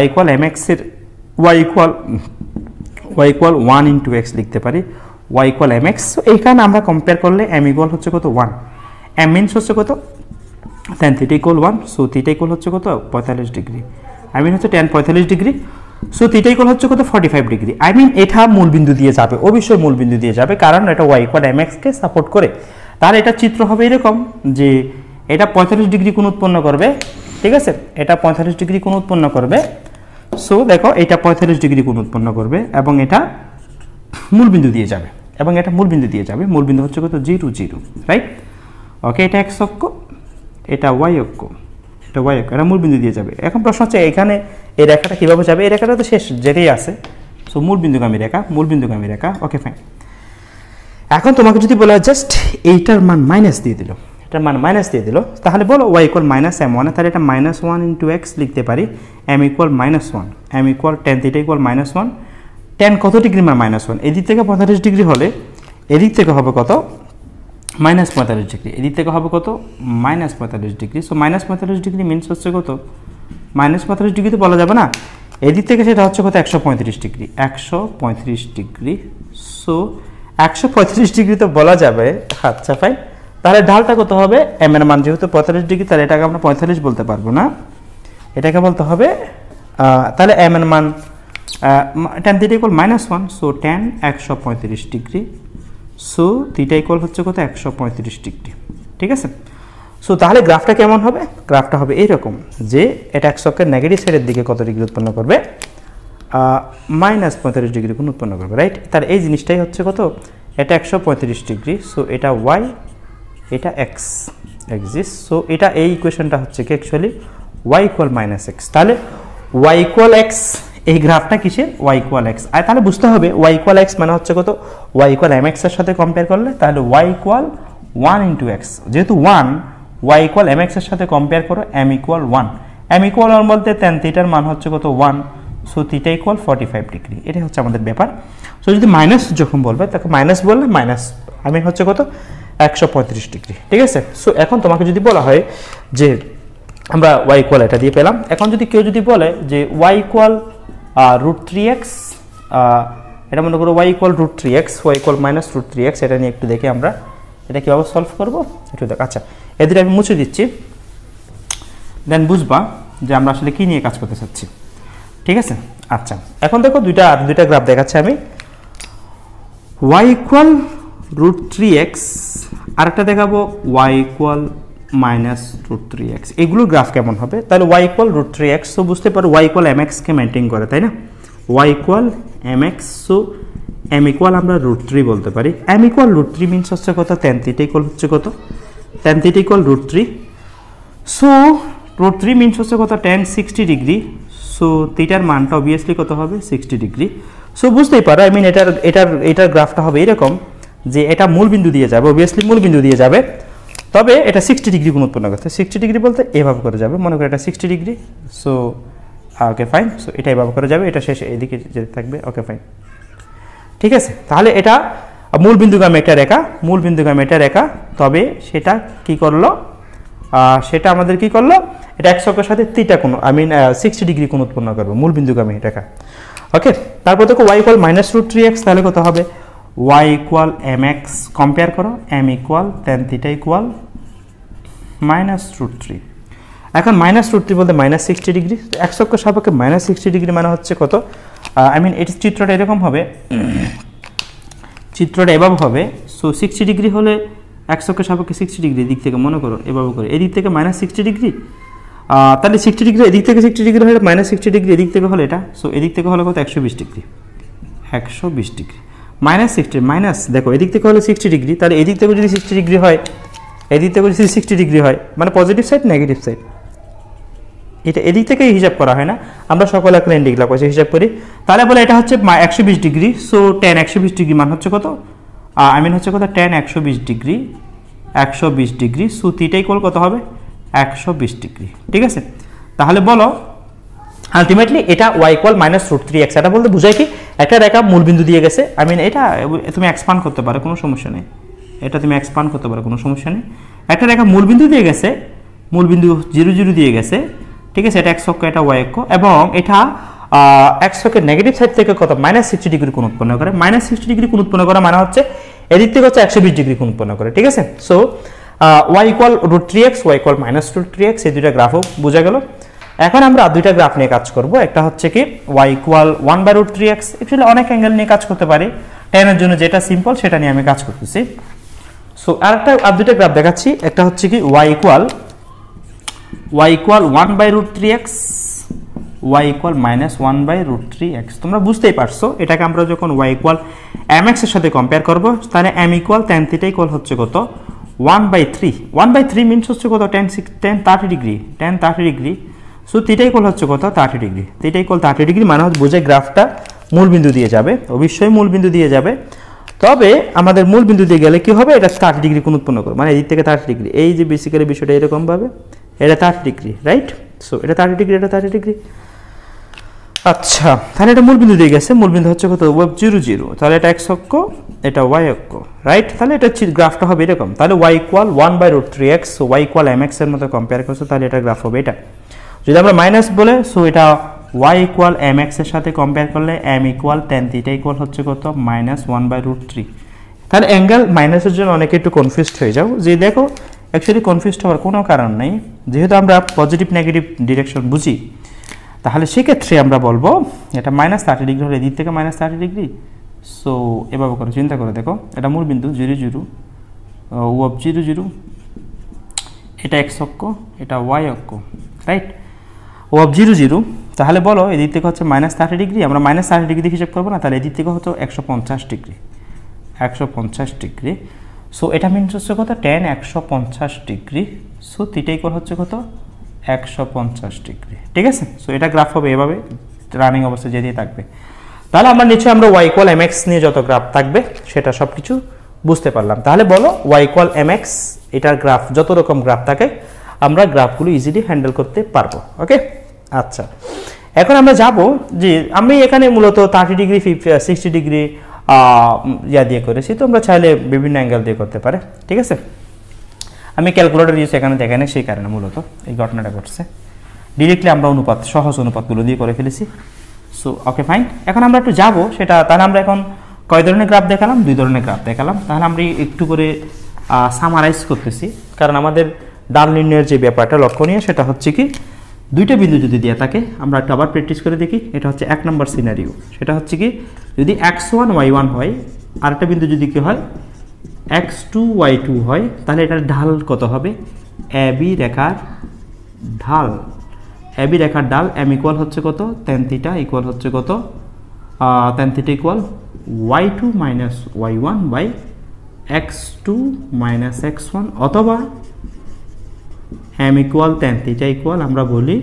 y ইকুয়াল mx এর y ইকুয়াল 1 ইন্টু x লিখতে পারি, y ইকুয়াল mx। সো এইখানে আমরা কম্পেয়ার করলে m ইকুয়াল হচ্ছে কত 1, m মিনস হচ্ছে কত tan theta equal 1, so theta equal হচ্ছে কত 45 ডিগ্রি, আই মিন হচ্ছে tan 45 degree. So theta equal হচ্ছে কত 45 ডিগ্রি, আই মিন এটা মূল বিন্দু দিয়ে যাবে, অবশ্যই মূল বিন্দু দিয়ে যাবে, কারণ এটা y ইকুয়াল mx কে সাপোর্ট করে। তাহলে এটা চিত্র হবে এরকম যে এটা 45 ডিগ্রি কোণ উৎপন্ন করবে, ঠিক আছে, এটা 45 ডিগ্রি কোণ উৎপন্ন করবে। সো দেখো এটা 45 ডিগ্রি কোণ উৎপন্ন করবে এবং এটা মূল বিন্দু দিয়ে যাবে, মূল বিন্দু হচ্ছে কত 0 0, রাইট। ওকে, এটা x অক্ষ, এটা y অক্ষ, এটা মূল বিন্দু দিয়ে যাবে। এখন প্রশ্ন হচ্ছে এখানে এই রেখাটা কীভাবে যাবে? এই রেখাটা তো শেষ জায়গায় আছে, সো মূল বিন্দুগামী রেখা। Okay fine. এখন তোমাকে যদি বলা জাস্ট এইটার মান মাইনাস দিয়ে দিল, তাহলে বলো y ইকুয়াল মাইনাস m1, তাহলে এটা -1 ইন্টু x লিখতে পারি, m equal -1, m equal tan theta equal -1, tan কত ডিগ্রি মান -1, এদিক থেকে 45 ডিগ্রি হলে এদিক থেকে হবে কত -45 ডিগ্রি, এদিক থেকে হবে কত -45 ডিগ্রি। সো -45 ডিগ্রি মিনস হচ্ছে কত -45 ডিগ্রি তো বলা যাবে না, এদিক থেকে সেটা হচ্ছে কত 135 ডিগ্রি, 135 ডিগ্রি। সো 135 ডিগ্রি তো বলা যাবে। আচ্ছা ফাইন, তাহলে ঢালটা কত হবে? m এর মান যেহেতু 45 ডিগ্রি, তাহলে এটাকে আমরা 45 বলতে পারবো না, এটাকে বলতে হবে তাহলে m এর মান tan theta equal -1, so tan 135 degree, so theta equal হচ্ছে কত 135 ডিগ্রি, ঠিক আছে। সো তাহলে গ্রাফটা কেমন হবে? গ্রাফটা হবে এইরকম যে এটা এক্স অক্ষের নেগেটিভ সাইডের দিকে কত ডিগ্রি উৎপন্ন করবে? -45 ডিগ্রি কোণ উৎপন্ন করবে, রাইট? তার এই জিনিসটাই হচ্ছে কত? এটা 135 ডিগ্রি। সো এটা ওয়াই, এটা এক্স এক্সিস। সো এটা এই ইকুয়েশনটা হচ্ছে কি অ্যাকচুয়ালি y ইকুয়াল -x। তাহলে y ইকুয়াল x, এই গ্রাফটা কিসের? y equal x। আর তাহলে বুঝতে হবে y ইকুয়াল x মানে হচ্ছে কত? y ইকুয়াল mx এর সাথে কম্পেয়ার করলে তাহলে y ইকুয়াল 1 ইন্টু x, যেহেতু 1 y ইকুয়াল mx এর সাথে কম্পেয়ার করো m ইকুয়াল 1। m ইকুয়াল 1 বলতে tan থিটার মান হচ্ছে কত? 1। So theta equal 45 degree. এটাই হচ্ছে আমাদের ব্যাপার। সো যদি মাইনাস যখন বলবে তাকে মাইনাস বললে মাইনাস আমি হচ্ছে কত? 135 ডিগ্রি, ঠিক আছে? সো এখন তোমাকে যদি বলা হয় যে আমরা y ইকুয়াল এটা দিয়ে পেলাম, এখন যদি কেউ যদি বলে যে y ইকুয়াল √3x, এটা মনে করো y equal √3x, y equal -√3x, এটা নিয়ে একটু দেখি আমরা এটা কীভাবে সলভ করবো একটু দেখ। আচ্ছা, এদের আমি মুছে দিচ্ছি, দেন বুঝবা যে আমরা আসলে কী নিয়ে কাজ করতে চাচ্ছি, ঠিক আছে? আচ্ছা, এখন দেখো দুইটা গ্রাফ দেখাচ্ছি আমি, y ইকুয়াল √3x, আরেকটা দেখাবো y ইকুয়াল -√3x। এগুলো গ্রাফ কেমন হবে? তাহলে y ইকুয়াল √3x, সো বুঝতে পারো y ইকুয়াল mx কে মেনটেন করে, তাই না? y equal mx, so m equal আমরা √3 বলতে পারি। m ইকুয়াল √3 মিনস হচ্ছে কত? tan থিটা ইকুয়াল হচ্ছে কত? tan theta equal √3। So √3 means হচ্ছে কত? tan 60 degree. সো থিটার মানটা অবভিয়াসলি কত হবে? 60 ডিগ্রি। সো বুঝতেই পারো, আই মিন এটার গ্রাফটা হবে এরকম যে এটা মূল বিন্দু দিয়ে যাবে, অবভিয়াসলি মূল বিন্দু দিয়ে যাবে, তবে এটা 60 ডিগ্রি কোণ উৎপন্ন করতে। 60 ডিগ্রি বলতে এভাবে করে যাবে, মনে করো এটা 60 degree. So okay fine, so এটা এভাবে করে যাবে, এটা শেষে এদিকে যেতে থাকবে, ওকে ফাইন, ঠিক আছে? তাহলে এটা মূল বিন্দুগামী একটা রেখা, মূল বিন্দুগামী একটা রেখা, তবে সেটা কি করলো? সেটা আমাদের কি করলো? এটা x অক্ষের সাথে থিটা কোণ, আই মিন 60 ডিগ্রি কোণ উৎপন্ন করবে, মূল বিন্দুগামী রেখা। ওকে, তারপর দেখো y ইকুয়াল -√3x, তাহলে কত হবে? y ইকুয়াল mx, কম্পেয়ার করো, m equal tan theta equal -√3। এখন -√3 বলতে -60 ডিগ্রি, x অক্ষের সাপেক্ষে -60 ডিগ্রি মানে হচ্ছে কত? আই মিন এটি চিত্রটা এরকম হবে, চিত্রটা এভাবে হবে। সো 60 ডিগ্রি হলে x অক্ষের সাপেক্ষে 60 ডিগ্রি, এদিক থেকে মনে করো এভাবে করে, এদিক থেকে -60 ডিগ্রি, তাহলে 60 ডিগ্রি এদিক থেকে 60 ডিগ্রি হলে -60 ডিগ্রি এদিক থেকে হলে এটা, সো এদিক থেকে হলে কত? 120 ডিগ্রি, 120 ডিগ্রি -60 মাইনাস, দেখো এদিক থেকে হলে 60 ডিগ্রি, তাহলে এদিক থেকে যদি 60 ডিগ্রি হয়, এদিক থেকে যদি 60 ডিগ্রি হয়, মানে পজিটিভ সাইড নেগেটিভ সাইড, এটা এদিক থেকেই হিসাব করা হয় না, আমরা সকল একটা ইন্ডিগুলা পয়সা হিসাব করি। তাহলে বলে এটা হচ্ছে 120 ডিগ্রি। সো tan 120 ডিগ্রি মান হচ্ছে কত? আই মিন হচ্ছে কত? tan 120 degree, 120 degree. So theta equal কত হবে? 120 ডিগ্রি, ঠিক আছে? তাহলে বলো আলটিমেটলি এটা y ইকুয়াল -√3x, এটা বলতে বুঝায় কি? একটা রেখা মূলবিন্দু দিয়ে গেছে, আই মিন এটা তুমি এক্সপান্ড করতে পারো, কোনো সমস্যা নেই, এটা তুমি এক্সপান্ড করতে পারো, কোনো সমস্যা নেই। একটা রেখা মূলবিন্দু দিয়ে গেছে, মূলবিন্দু 0 0 দিয়ে গেছে, ঠিক আছে? এটা x অক্ষ, এটা y অক্ষ, এবং এটা x অক্ষের নেগেটিভ সাইড থেকে কত? -60 ডিগ্রি কোণ উৎপন্ন করে। -60 ডিগ্রি কোণ উৎপন্ন করা মানে হচ্ছে এদিক থেকে হচ্ছে 120 ডিগ্রি কোণ উৎপন্ন করে, ঠিক আছে? So y equal √3x, y equal -√3x, এই দুইটা গ্রাফও বোঝা গেল। এখন আমরা দুইটা গ্রাফ নিয়ে কাজ করব। একটা হচ্ছে কি y ইকুয়াল 1/√3x, অ্যাকচুয়ালি অনেক অ্যাঙ্গেল নিয়ে কাজ করতে পারি, tan এর জন্য যেটা সিম্পল সেটা নিয়ে আমি কাজ করতেছি। সো আর দুইটা গ্রাফ দেখাচ্ছি, একটা হচ্ছে কি y equal 1/√3x, y equal -1/√3x। তোমরা বুঝতেই পারছো, এটাকে আমরা যখন y ইকুয়াল mx এর সাথে কম্পেয়ার করব, তাহলে m equal tan theta equal হচ্ছে কত? 1/3। 1/3 মিনস হচ্ছে কত? tan 30 degree, tan 30 degree. So theta equal হচ্ছে কত? 30 ডিগ্রি। থিটা ইকুয়াল 30 ডিগ্রি মানে হচ্ছে বোঝায় গ্রাফটা মূলবিন্দু দিয়ে যাবে, অবশ্যই মূলবিন্দু দিয়ে যাবে, তবে আমাদের মূলবিন্দু দিয়ে গেলে কি হবে? এটা 30 ডিগ্রি কোণ উৎপন্ন করবে, মানে এদিক থেকে 30 ডিগ্রি, এই যে বেসিক্যালি বিষয়টা এরকম ভাবে, এটা 30 ডিগ্রি, রাইট? সো এটা 30 ডিগ্রি, এটা 30 ডিগ্রি। আচ্ছা, তাহলে এটা মূলবিন্দু দিয়ে গেছে, মূলবিন্দু হচ্ছে কত? 0 0, তাহলে এটা x অক্ষ, এটা y অক্ষ, রাইট? তাহলে এটা গ্রাফটা হবে এরকম। তাহলে y equal 1/√3x, so y equal mx এর মতো কম্পেয়ার করছো, তাহলে এটা গ্রাফ হবে এটা। যদি আমরা মাইনাস বলে, সো এটা y ইকুয়াল mx এর সাথে কম্পেয়ার করলে m equal tan theta equal হচ্ছে কত? -1/√3। তাহলে অ্যাঙ্গেল মাইনাসের জন্য অনেকে একটু কনফিউজড হয়ে যাও, যে দেখো অ্যাকচুয়ালি কনফিউজড হওয়ার কোনো কারণ নেই, যেহেতু আমরা পজিটিভ নেগেটিভ ডিরেকশন বুঝি, তাহলে সেক্ষেত্রে আমরা বলবো এটা -30 ডিগ্রি হলে এদিক থেকে -30 ডিগ্রি। সো এভাবে করে চিন্তা করে দেখো, এটা মূল বিন্দু 0 0, ও 0 0, এটা এক্স অক্ষ, এটা ওয়াই অক্ষ, রাইট। ও অফ 0 0, তাহলে বলো এদিক থেকে হচ্ছে -30 ডিগ্রি, আমরা -30 ডিগ্রি হিসাব করবো না, তাহলে এদিক থেকে হচ্ছে 150 ডিগ্রি, 150 ডিগ্রি। সো এটা মিনস হচ্ছে কত, tan 150 degree. So theta equal হচ্ছে কত, 150 ডিগ্রি, ঠিক আছে। সো এটা গ্রাফ হবে এভাবে, রানিং অবস্থায় যে দিয়ে থাকবে। তাহলে আমরা নিচে আমরা y ইকুয়াল mx নিয়ে যত গ্রাফ থাকবে সেটা সব কিছু বুঝতে পারলাম। তাহলে বলো y ইকুয়াল mx, এটার গ্রাফ যত রকম গ্রাফ থাকে আমরা গ্রাফগুলো ইজিলি হ্যান্ডেল করতে পারবো। ওকে, আচ্ছা এখন আমরা যাব যে আমি এখানে মূলত 30 ডিগ্রি 60 ডিগ্রি ইয়া দিয়ে করেছি, তো আমরা চাইলে বিভিন্ন অ্যাঙ্গেল দিয়ে করতে পারে, ঠিক আছে। আমি ক্যালকুলেটর ইউজ এখানে দেখাই না, সেই কারণে মূলত এই ঘটনাটা ঘটছে। ডিরেক্টলি আমরা অনুপাত, সহজ অনুপাতগুলো দিয়ে করে ফেলেছি। সো ওকে ফাইন, এখন আমরা একটু যাবো সেটা, তাহলে আমরা এখন কয় ধরনের গ্রাফ দেখালাম, 2 ধরনের গ্রাফ দেখালাম। তাহলে আমরা একটু করে সামারাইজ করতেছি, কারণ আমাদের ডাল নির্ণয়ের যে ব্যাপারটা লক্ষণীয় সেটা হচ্ছে কি, দুইটা বিন্দু যদি দেওয়া থাকে, আমরা একটু আবার প্র্যাকটিস করে দেখি। এটা হচ্ছে 1 নম্বর সিনারিও, সেটা হচ্ছে কি যদি x1 y1 হয়, আর একটা বিন্দু যদি কি হয় x2 y2 হয়, তাহলে এটার ঢাল কত হবে, AB রেখার ঢাল, AB রেখার ঢাল m ইকুয়াল হচ্ছে কত, tan θ ইকুয়াল হচ্ছে কত, tan θ equal y2 minus y1 by x2 minus x1, অথবা m ইকুয়াল tan θ ইকুয়াল আমরা বলি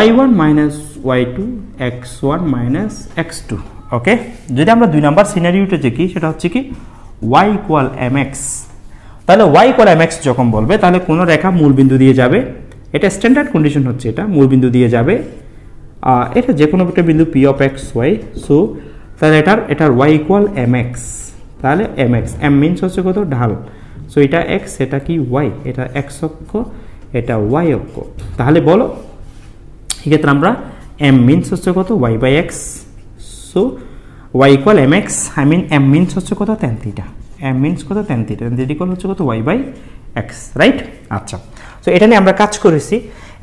y1 minus y2 x1 minus x2। ওকে, যদি আমরা 2 নম্বর সিনারিওটা দেখি সেটা হচ্ছে কি y ইকুয়াল mx, তাহলে y ইকুয়াল mx যখন বলবে তাহলে কোনো রেখা মূল বিন্দু দিয়ে যাবে, এটা স্ট্যান্ডার্ড কন্ডিশন হচ্ছে, এটা মূল বিন্দু দিয়ে যাবে, এটা যে কোনো একটা বিন্দু p of x y। So তাহলে এটার y ইকুয়াল mx, তাহলে mx, m মিনস হচ্ছে কত, ঢাল। সো এটা x, এটা কি y, এটা x অক্ষ, এটা y অক্ষ। তাহলে বলো এক্ষেত্রে আমরা m মিনস হচ্ছে কত, y by x। So y equal mx, I mean m means হচ্ছে কত, tan θ, m মিনস কত, tan θ, tan θ ইকুয়াল হচ্ছে কত, y বাই x, রাইট। আচ্ছা, সো এটা নিয়ে আমরা কাজ করেছি।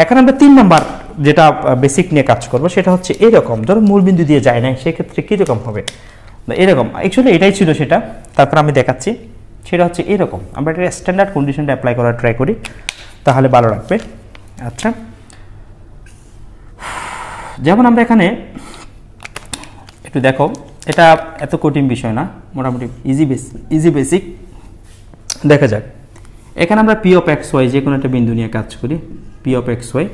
এখন আমরা 3 নাম্বার যেটা বেসিক নিয়ে কাজ করব সেটা হচ্ছে এরকম, ধরো মূল বিন্দু দিয়ে যায় না, সেক্ষেত্রে কীরকম হবে, এরকম। অ্যাকচুয়ালি এটাই ছিল সেটা, তারপর আমি দেখাচ্ছি। সেটা হচ্ছে এরকম, আমরা এটা স্ট্যান্ডার্ড কন্ডিশনটা অ্যাপ্লাই করার ট্রাই করি, তাহলে ভালো লাগবে। আচ্ছা, যেমন আমরা এখানে একটু দেখো, এটা এত কঠিন বিষয় না, মোটামুটি ইজি বেসিক। দেখা যাক, এখানে আমরা পি অফ এক্স ওয়াই যে কোনো একটা বিন্দু নিয়ে কাজ করি, পি অফ এক্স ওয়াই।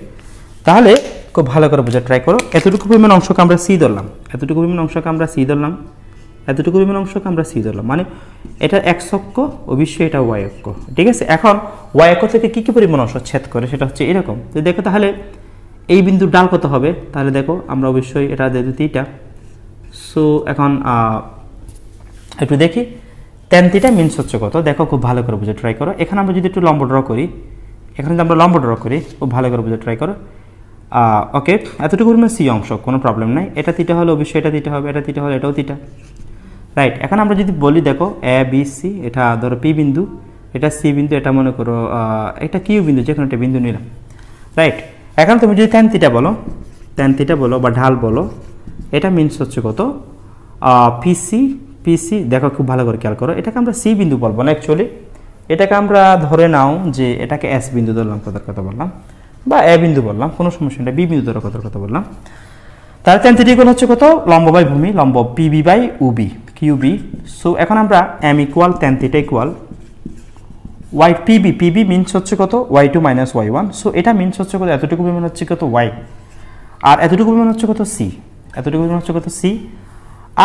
তাহলে খুব ভালো করে বোঝার ট্রাই করো। এতটুকু পরিমাণ অংশকে আমরা সি ধরলাম, এতটুকু পরিমাণ অংশকে আমরা সি ধরলাম, এতটুকু পরিমাণ অংশকে আমরা সি ধরলাম, মানে এটা এক্স অক্ষ, অবশ্যই এটা ওয়াই অক্ষ, ঠিক আছে। এখন ওয়াই অক্ষ থেকে কী কী পরিমাণ অংশ ছেদ করে সেটা হচ্ছে এরকম। তো দেখো তাহলে এই বিন্দুর ডাল কত হবে, তাহলে দেখো আমরা অবশ্যই এটা যেহেতু থিটা। সো এখন একটু দেখি tan θ মিনস হচ্ছে কত, দেখো খুব ভালো করে বুঝে ট্রাই করো। এখানে আমরা যদি একটু লম্ব ড্র করি, এখানে যদি আমরা লম্ব ড্র করি, খুব ভালো করে বুঝে ট্রাই করো। ওকে, এতটুকু পরিমাণ সি অংশ, কোনো প্রবলেম নাই। এটা থিটা হলে অবশ্যই এটা থিটা হবে, এটা থিটা হলে এটাও থিটা, রাইট। এখন আমরা যদি বলি দেখো এ বি সি, এটা ধরো পি বিন্দু, এটা সি বিন্দু, এটা মনে করো এটা কিউ বিন্দু, যে কোনো একটা বিন্দু নিলাম, রাইট। এখন তুমি যদি tan θ বলো, tan θ বলো বা ঢাল বলো, এটা মিনস হচ্ছে কত, পিসি। দেখো খুব ভালো করে খেয়াল করো, এটাকে আমরা সি বিন্দু বলবো না, অ্যাকচুয়ালি এটাকে আমরা ধরে নাও যে এটাকে এস বিন্দু ধরলাম, কথার কথা বললাম, বা এ বিন্দু বললাম, কোনো সমস্যা নেই, বি বিন্দু ধরো, কথার কথা বললাম। তাহলে tan θ ইকুয়াল হচ্ছে কত, লম্ব বাই ভূমি, লম্ব পিবি বাই উবি, কিউবি। সো এখন আমরা এম ইকুয়াল tan θ ইকুয়াল ওয়াই পিবি মিনস হচ্ছে কত, y2 মাইনাস y1। সো এটা মিনস হচ্ছে কত, এতটুকু পরিমাণ হচ্ছে কত ওয়াই, আর এতটুকু পরিমাণ হচ্ছে কত সি, এতটুকু পরিমাণ হচ্ছে কত সি,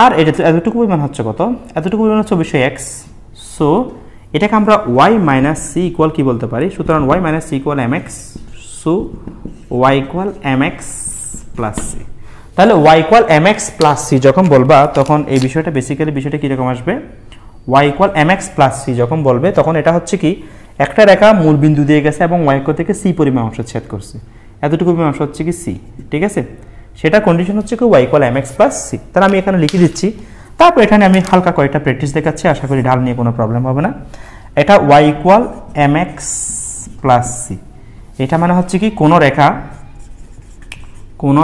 আর এটা এতটুকু পরিমাণ হচ্ছে কত, এতটুকু পরিমাণ হচ্ছে অবশ্যই এক্স। সো এটাকে আমরা ওয়াই মাইনাস সি ইকুয়াল কী বলতে পারি, সুতরাং y minus c equal M x. So y equal M x plus C. তাহলে y equal M x plus c যখন বলবা, তখন এই বিষয়টা বেসিক্যালি বিষয়টা কীরকম আসবে, y equal M x plus c যখন বলবে, তখন এটা হচ্ছে কি একটা রেখা মূল বিন্দু দিয়ে গেছে এবং ওয়াই অক্ষ থেকে সি পরিমাণ অংশ ছেদ করছে, এতটুকু পরিমাণ অংশ হচ্ছে কি সি, ঠিক আছে। সেটা কন্ডিশন হচ্ছে কি Y equal M x plus C. তাহলে আমি এখানে লিখে দিচ্ছি, তারপর এখানে আমি হালকা কয়েকটা প্র্যাকটিস দেখাচ্ছি, আশা করি ঢাল নিয়ে কোনো প্রবলেম হবে না। এটা Y equal M x plus C, এটা মানে হচ্ছে কি কোনো রেখা, কোনো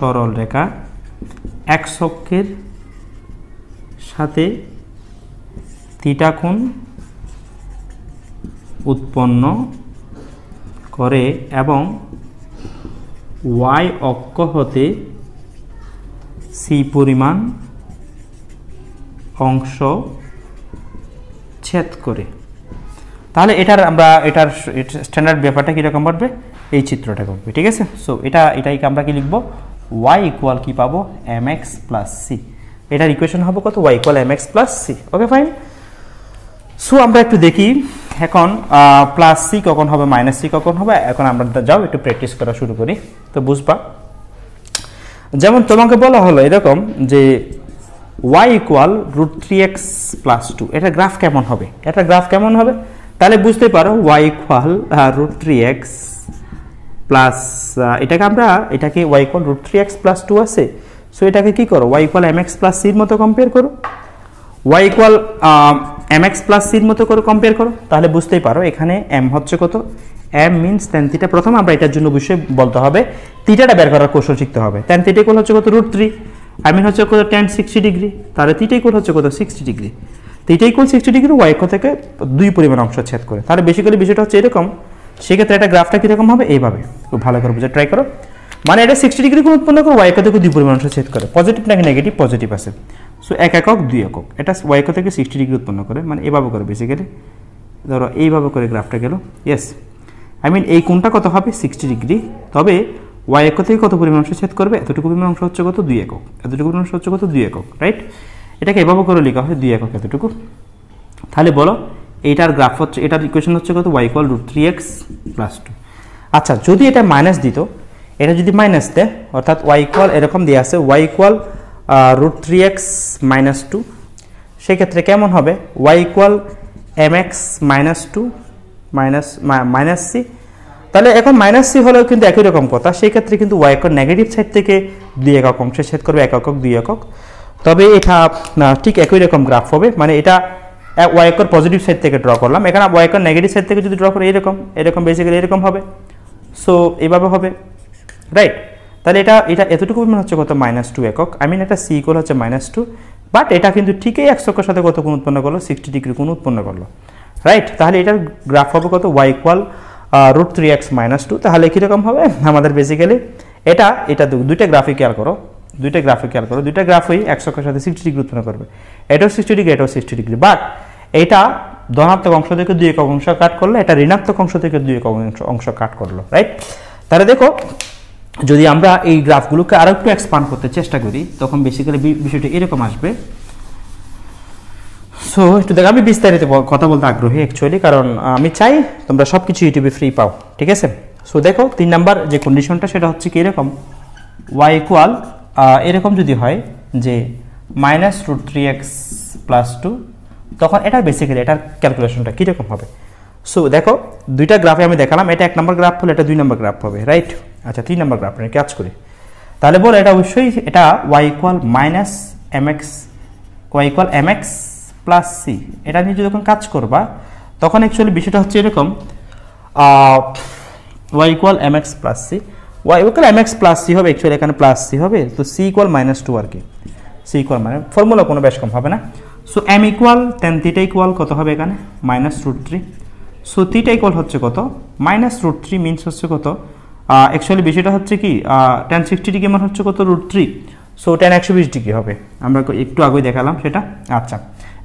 সরল রেখা এক্স অক্ষের সাথে থিটা কোণ উৎপন্ন করে এবং y অক্ষ হতে c পরিমাণ অংশ ছেদ করে। তাহলে এটার স্ট্যান্ডার্ড ব্যাপারটা কীরকম পারবে, এই চিত্রটা করবে, ঠিক আছে। সো এটাইকে আমরা কি লিখবো, y ইকুয়াল কি পাবো, mx প্লাস সি। এটার ইকুয়েশন হবে কত, y equal mx plus C. Okay fine. So আমরা একটু দেখি এখন প্লাস সি কখন হবে, মাইনাস সি কখন হবে। এখন আমরা যাও একটু প্র্যাকটিস করা শুরু করি, তো বুঝবা। যেমন তোমাকে বলা হলো এরকম যে y ইকুয়াল √3x প্লাস 2, এটা গ্রাফ কেমন হবে, এটা গ্রাফ কেমন হবে, তাহলে বুঝতে পারো y ইকুয়াল √3x প্লাস এটাকে y ইকুয়াল √3x প্লাস 2 আছে। সো এটাকে কি করো, y equal mx plus c এর মতো কম্পেয়ার করো, y equal mx plus c এর মতো করে কম্পেয়ার করো। তাহলে বুঝতেই পারো এখানে m হচ্ছে কত, m মিন্স tan থিটা। প্রথম আমরা এটার জন্য অবশ্যই বলতে হবে থিটাটা বের করার কৌশল শিখতে হবে। tan থিটা ইকুয়াল হচ্ছে কত, √3, I মিন হচ্ছে কত, tan 60 ডিগ্রি। তাহলে থিটা ইকুয়াল হচ্ছে কত, 60 degree. Theta equal 60 degree, y অক্ষ থেকে 2 পরিমাণ অংশ ছেদ করে। তাহলে বেসিক্যালি বিষয়টা হচ্ছে এরকম। সেক্ষেত্রে এটা গ্রাফটা কীরকম হবে, এইভাবে খুব ভালো করে বুঝে ট্রাই করো। মানে এটা 60 ডিগ্রি কোণ উৎপন্ন করে, y অক্ষ থেকে 2 পরিমাণ অংশ ছেদ করে। পজিটিভ নাকি নেগেটিভ, পজিটিভ আছে। সো 1 একক 2 একক, এটা y অক্ষ থেকে 60 ডিগ্রি উৎপন্ন করে, মানে এভাবে করে বেসিক্যালি ধরো এইভাবে করে গ্রাফটা গেল। ইয়েস, I মিন এই কোণটা কত হবে, 60 ডিগ্রি। তবে y অক্ষ থেকে কত পরিমাণ অংশ ছেদ করবে, এতটুকু পরিমাণ অংশ হচ্ছে কত, 2 একক। এতটুকু পরিমাণ অংশ হচ্ছে কত, 2 একক, রাইট। এটাকে এভাবে করে লেখা হয় 2 একক এতটুকু। তাহলে বলো এইটার গ্রাফ হচ্ছে, এটার ইকুয়েশন হচ্ছে কত, y ইকুয়াল √3x প্লাস 2। আচ্ছা, যদি এটা মাইনাস দিত, এটা যদি মাইনাস দেয়, অর্থাৎ y ইকুয়াল এরকম দিয়ে আছে, y ইকুয়াল √3x মাইনাস 2, সেক্ষেত্রে কেমন হবে, y equal mx minus 2 minus C. তাহলে এখন মাইনাস সি হলেও কিন্তু একই রকম কথা। সেই ক্ষেত্রে কিন্তু y একক নেগেটিভ সাইড থেকে 2 একক অংশে ছেদ করবে, 1 একক 2 একক। তবে এটা ঠিক একই রকম গ্রাফ হবে, মানে এটা y একক পজিটিভ সাইড থেকে ড্র করলাম, এখানে y একক নেগেটিভ সাইড থেকে যদি ড্র করে এরকম বেসিক্যালি এরকম হবে। সো এইভাবে হবে, রাইট। তাহলে এটা এতটুকু পরিমাণ হচ্ছে কত, -2 একক। I মিন এটা c ইকুয়াল হচ্ছে -2, বাট এটা কিন্তু ঠিকই x অক্ষের সাথে কত কোণ উৎপন্ন করলো, 60 ডিগ্রি কোণ উৎপন্ন করলো, রাইট। তাহলে এটার গ্রাফ হবে কত, y ইকুয়াল √3x মাইনাস 2। তাহলে কীরকম হবে আমাদের বেসিক্যালি এটা দুইটা গ্রাফই খেয়াল করো, দুইটা গ্রাফই x অক্ষের সাথে 60 ডিগ্রি উৎপন্ন করবে। এটাও 60 ডিগ্রি, এটাও 60 ডিগ্রি, বাট এটা ধনাত্মক অংশ থেকে 2 একক অংশ কাট করলো, এটা ঋণাত্মক অংশ থেকে 2 একক অংশ কাট করলো, রাইট। তাহলে দেখো যদি আমরা এই গ্রাফগুলোকে আরো একটু এক্সপান্ড করতে চেষ্টা করি, তখন বেসিক্যালি বিষয়টা এরকম আসবে। সো একটু দেখো, আমি বিস্তারিত কথা বলতে আগ্রহী অ্যাকচুয়ালি, কারণ আমি চাই তোমরা সব কিছু ইউটিউবে ফ্রি পাও, ঠিক আছে। সো দেখো 3 নাম্বার যে কন্ডিশনটা, সেটা হচ্ছে কি এরকম, y ইকুয়াল এরকম যদি হয় যে -√3x প্লাস 2, তখন এটা বেসিক্যালি এটার ক্যালকুলেশনটা কীরকম হবে। সো দেখো দুইটা গ্রাফে আমি দেখালাম, এটা 1 নম্বর গ্রাফ হলে এটা 2 নম্বর গ্রাফ হবে, রাইট। আচ্ছা 3 নম্বর গ্রাফ নিয়ে কাজ করি, তাহলে বলো এটা অবশ্যই এটা y equal mx plus C. এটা নিয়ে যখন কাজ করবা তখন অ্যাকচুয়ালি বিষয়টা হচ্ছে এরকম, y equal mx plus C, y equal mx plus C হবে, অ্যাকচুয়ালি এখানে প্লাস সি হবে। তো c ইকুয়াল -2 আর কি, c ইকুয়াল মানে ফর্মুলা কোনো বেশ কম হবে না। So m equal tan theta equal কত হবে এখানে, -√3। সো থিটা ইকুয়াল হচ্ছে কত, -√3 মিনস হচ্ছে কত, অ্যাকচুয়ালি বিষয়টা হচ্ছে কি tan 60 ডিগ্রি মানে হচ্ছে কত, √3। সো tan 120 ডিগ্রি হবে, আমরা একটু আগেই দেখালাম সেটা। আচ্ছা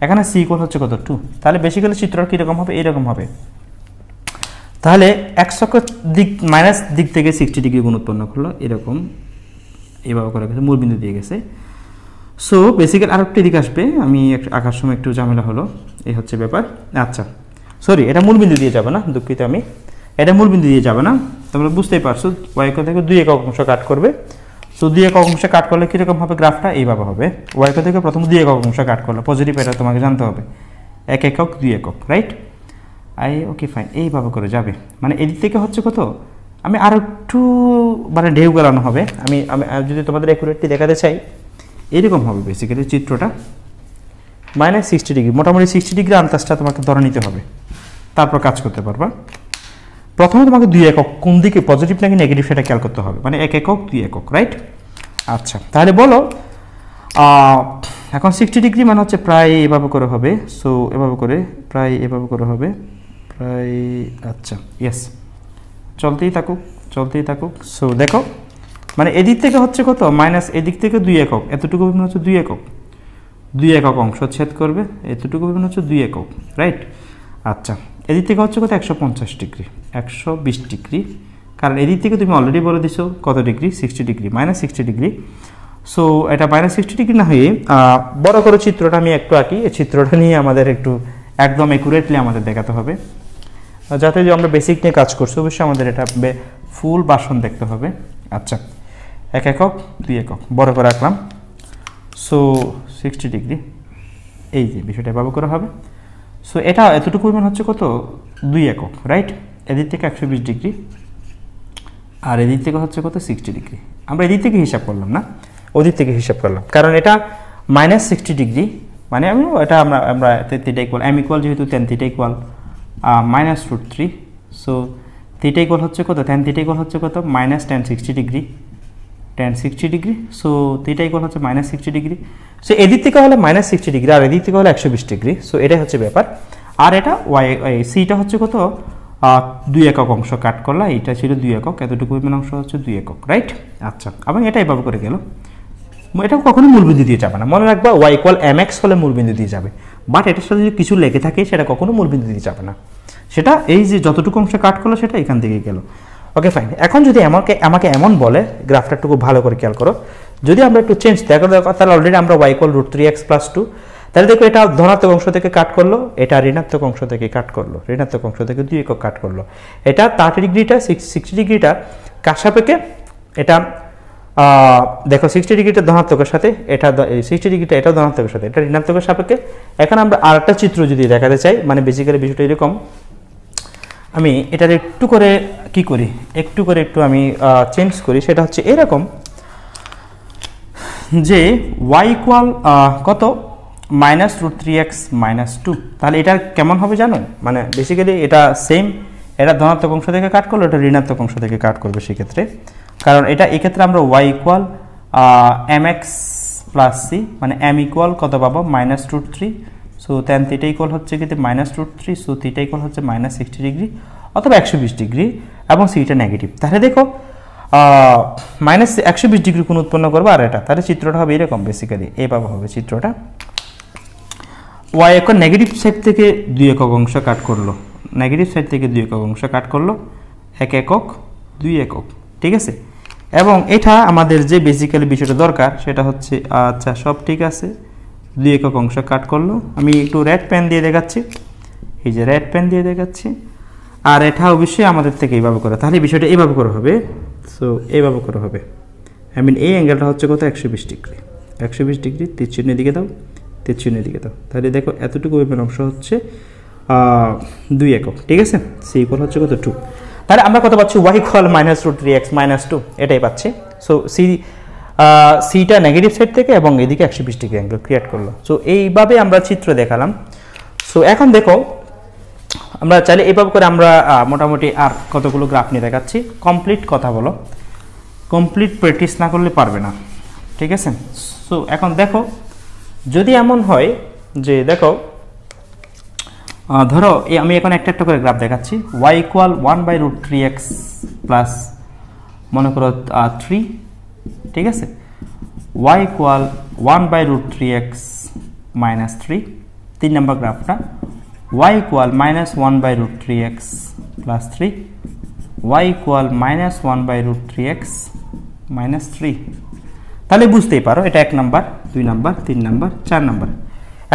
এখানে c ইকুয়াল হচ্ছে কত, 2। তাহলে বেসিক্যালি চিত্রটা কীরকম হবে, এরকম হবে। তাহলে x অক্ষের মাইনাস দিক থেকে 60 ডিগ্রি কোণ উৎপন্ন করলো, এরকম এইভাবে করে গেছে, মূলবিন্দু দিয়ে গেছে। সো বেসিক্যালি আরেকটি দিক আসবে, আমি আঁকার সময় একটু ঝামেলা হলো, এই হচ্ছে ব্যাপার। আচ্ছা সরি, এটা মূলবিন্দু দিয়ে যাবে না, দুঃখিত আমি, এটা মূলবিন্দু দিয়ে যাবে না। তোমরা বুঝতেই পারছো y অক্ষ থেকে 2 একক অংশ কাট করবে। সো 2 একক অংশ কাট করলে কীরকম হবে গ্রাফটা, এইভাবে হবে। y অক্ষ থেকে প্রথম 2 একক অংশ কাট করলো, পজিটিভ, এটা তোমাকে জানতে হবে, 1 একক 2 একক, রাইট। ওকে ফাইন, এইভাবে করে যাবে। মানে এদিক থেকে হচ্ছে কত, আমি আরও একটু মানে ঢেউ গেলানো হবে। আমি যদি তোমাদের অ্যাকুরেটলি দেখাতে চাই, এরকম হবে বেসিক্যালি চিত্রটা, -60 ডিগ্রি, মোটামুটি 60 ডিগ্রি আন্দাজটা তোমাকে ধরে নিতে হবে, তারপর কাজ করতে পারবা। প্রথমে তোমাকে 2 একক কোন দিকে, পজিটিভ নাকি নেগেটিভ, সেটা খেয়াল করতে হবে, মানে 1 একক 2 একক, রাইট। আচ্ছা তাহলে বলো এখন 60 ডিগ্রি মানে হচ্ছে প্রায় এভাবে করে হবে। সো এভাবে করে প্রায় এভাবে করে হবে, প্রায় আচ্ছা ইয়েস চলতেই থাকুক সো দেখো মানে এদিক থেকে হচ্ছে কত মাইনাস এদিক থেকে 2 একক এতটুকু বিভেদন হচ্ছে 2 একক অংশ ছেদ করবে এতটুকু বিভেদন হচ্ছে 2 একক রাইট আচ্ছা এদিক থেকে হচ্ছে কত 150 ডিগ্রি 120 ডিগ্রি কারণ এদিক থেকে তুমি অলরেডি বলে দিছো কত ডিগ্রি 60 ডিগ্রি -60 ডিগ্রি সো এটা -60 ডিগ্রি না হয়ে বড় করে চিত্রটা আমি একটু আঁকি এই চিত্রটা নিয়ে আমাদের একটু একদম একুরেটলি আমাদের দেখাতে হবে যাতে যে আমরা বেসিক নিয়ে কাজ করছি অবশ্যই আমাদের এটা ফুল ভার্সন দেখতে হবে আচ্ছা 1 একক 2 একক বড় করে রাখলাম সো 60 ডিগ্রি এই যে বিষয়টা এভাবে করা হবে সো এটা এতটুকু পরিমাণ হচ্ছে কত 2 একক রাইট এদিক থেকে 120 ডিগ্রি আর এদিক থেকে হচ্ছে কত 60 ডিগ্রি আমরা এদিক থেকে হিসাব করলাম না ওদিক থেকে হিসাব করলাম কারণ এটা -60 ডিগ্রি মানে আমি এটা আমরা থিটা ইকুয়াল m ইকুয়াল যেহেতু tan theta equal -√3 so theta equal হচ্ছে কত tan থিটা ইকুয়াল হচ্ছে কত -tan 60 degree tan 60 degree so theta equal হচ্ছে -60 ডিগ্রি সো এদিক থেকে হলে -60 ডিগ্রি আর এদিক থেকে হলে 120 ডিগ্রি সো এটাই হচ্ছে ব্যাপার আর এটা সিটা হচ্ছে কত 2 একক অংশ কাট করলা এটা ছিল 2 একক এতটুকু পরিমাণ অংশ হচ্ছে 2 একক রাইট আচ্ছা এবং এটা এভাবে করে গেল এটা কখনো মূলবিন্দু দিয়ে যাবে না মনে রাখবা y = mx হলে মূলবিন্দু দিয়ে যাবে বাট এটার সাথে যদি কিছু লেগে থাকে সেটা কখনো মূলবিন্দু দিয়ে যাবে না সেটা এই যে যতটুকু অংশ কাট করলো সেটা এখান থেকে গেল ওকে ফাইন এখন যদি আমাকে এমন বলে গ্রাফটা একটু ভালো করে খেয়াল করো যদি আমরা একটু চেঞ্জ দেখো তাহলে অলরেডি আমরা y = √3x + 2 তাহলে দেখো এটা ধনাত্মক অংশ থেকে কাট করলো এটা ঋণাত্মক অংশ থেকে কাট করলো ঋণাত্মক অংশ থেকে 2 একক কাট করলো এটা 30 ডিগ্রিটা 60 ডিগ্রিটা কার সাপেক্ষে এটা দেখো 60 ডিগ্রিটা ধনাত্মকের সাথে এটা 60 ডিগ্রিটা এটা ধনাত্মকের সাথে এটা ঋণাত্মকের সাপেক্ষে এখন আমরা আরেকটা চিত্র যদি দেখাতে চাই মানে বেসিক্যালি বিষয়টা এরকম আমি এটার একটু করে কি করি একটু আমি চেঞ্জ করি সেটা হচ্ছে এরকম যে y = কত -√3x - 2 তাহলে এটা কেমন হবে জানো মানে বেসিক্যালি এটা সেম এটা ধনাত্মক অংশ থেকে কাট করলো এটা ঋণাত্মক অংশ থেকে কাট করবে সেই ক্ষেত্রে কারণ এটা এই ক্ষেত্রে আমরা y = mx + c মানে m = কত পাবো -√3 সো tan থিটা ইকুয়াল হচ্ছে কি -√3 সো থিটা ইকুয়াল হচ্ছে -60 ডিগ্রি অথবা 120 ডিগ্রি এবং সিটা নেগেটিভ তাহলে দেখো -120 ডিগ্রি কোণ উৎপন্ন করবে আর এটা তাহলে চিত্রটা হবে এরকম বেসিক্যালি এইভাবে হবে চিত্রটা y একক নেগেটিভ সাইড থেকে 2 একক অংশ কাট করলো নেগেটিভ সাইড থেকে 2 একক অংশ কাট করলো 1 একক 2 একক ঠিক আছে এবং এটা আমাদের যে বেসিক্যালি বিষয়টা দরকার সেটা হচ্ছে আচ্ছা সব ঠিক আছে 2 একক অংশ কাট করলো আমি একটু রেড পেন দিয়ে দেখাচ্ছি এই যে রেড পেন দিয়ে দেখাচ্ছি আর এটা অবশ্যই আমাদের থেকে এইভাবে করে তাহলে বিষয়টা এইভাবে করে হবে সো এইভাবে করে হবে আই মিন এই অ্যাঙ্গেলটা হচ্ছে কত 120 ডিগ্রি 120 ডিগ্রি তীর চিহ্নের দিকে দাও তীর চিহ্নের দিকে দাও তাহলে দেখো এতটুকু ওয়েভের অংশ হচ্ছে 2 একক ঠিক আছে সি ইকুয়াল হচ্ছে কত 2 তাহলে আমরা কত পাচ্ছি y = -√3x - 2 এটাই পাচ্ছি সো সিটা নেগেটিভ সাইড থেকে এবং এদিকে 120 ডিগ্রি অ্যাঙ্গেল ক্রিয়েট করলো সো এইভাবে আমরা চিত্র দেখালাম সো এখন দেখো আমরা চাইলে এইভাবে করে আমরা মোটামুটি আর কতগুলো গ্রাফ নিয়ে দেখাচ্ছি কমপ্লিট কথা বলো কমপ্লিট প্র্যাকটিস না করলে পারবে না ঠিক আছে সো এখন দেখো যদি এমন হয় যে দেখো ধরো আমি এখন একটা করে গ্রাফ দেখাচ্ছি y = 1/√3x প্লাস মনে করো 3 ঠিক আছে y = 1/√3x - 3 তিন নম্বর গ্রাফটা y = -1/√3x plus 3 y = -1/√3x - 3 তাহলে বুঝতেই পারো এটা 1 নাম্বার 2 নাম্বার 3 নাম্বার 4 নাম্বার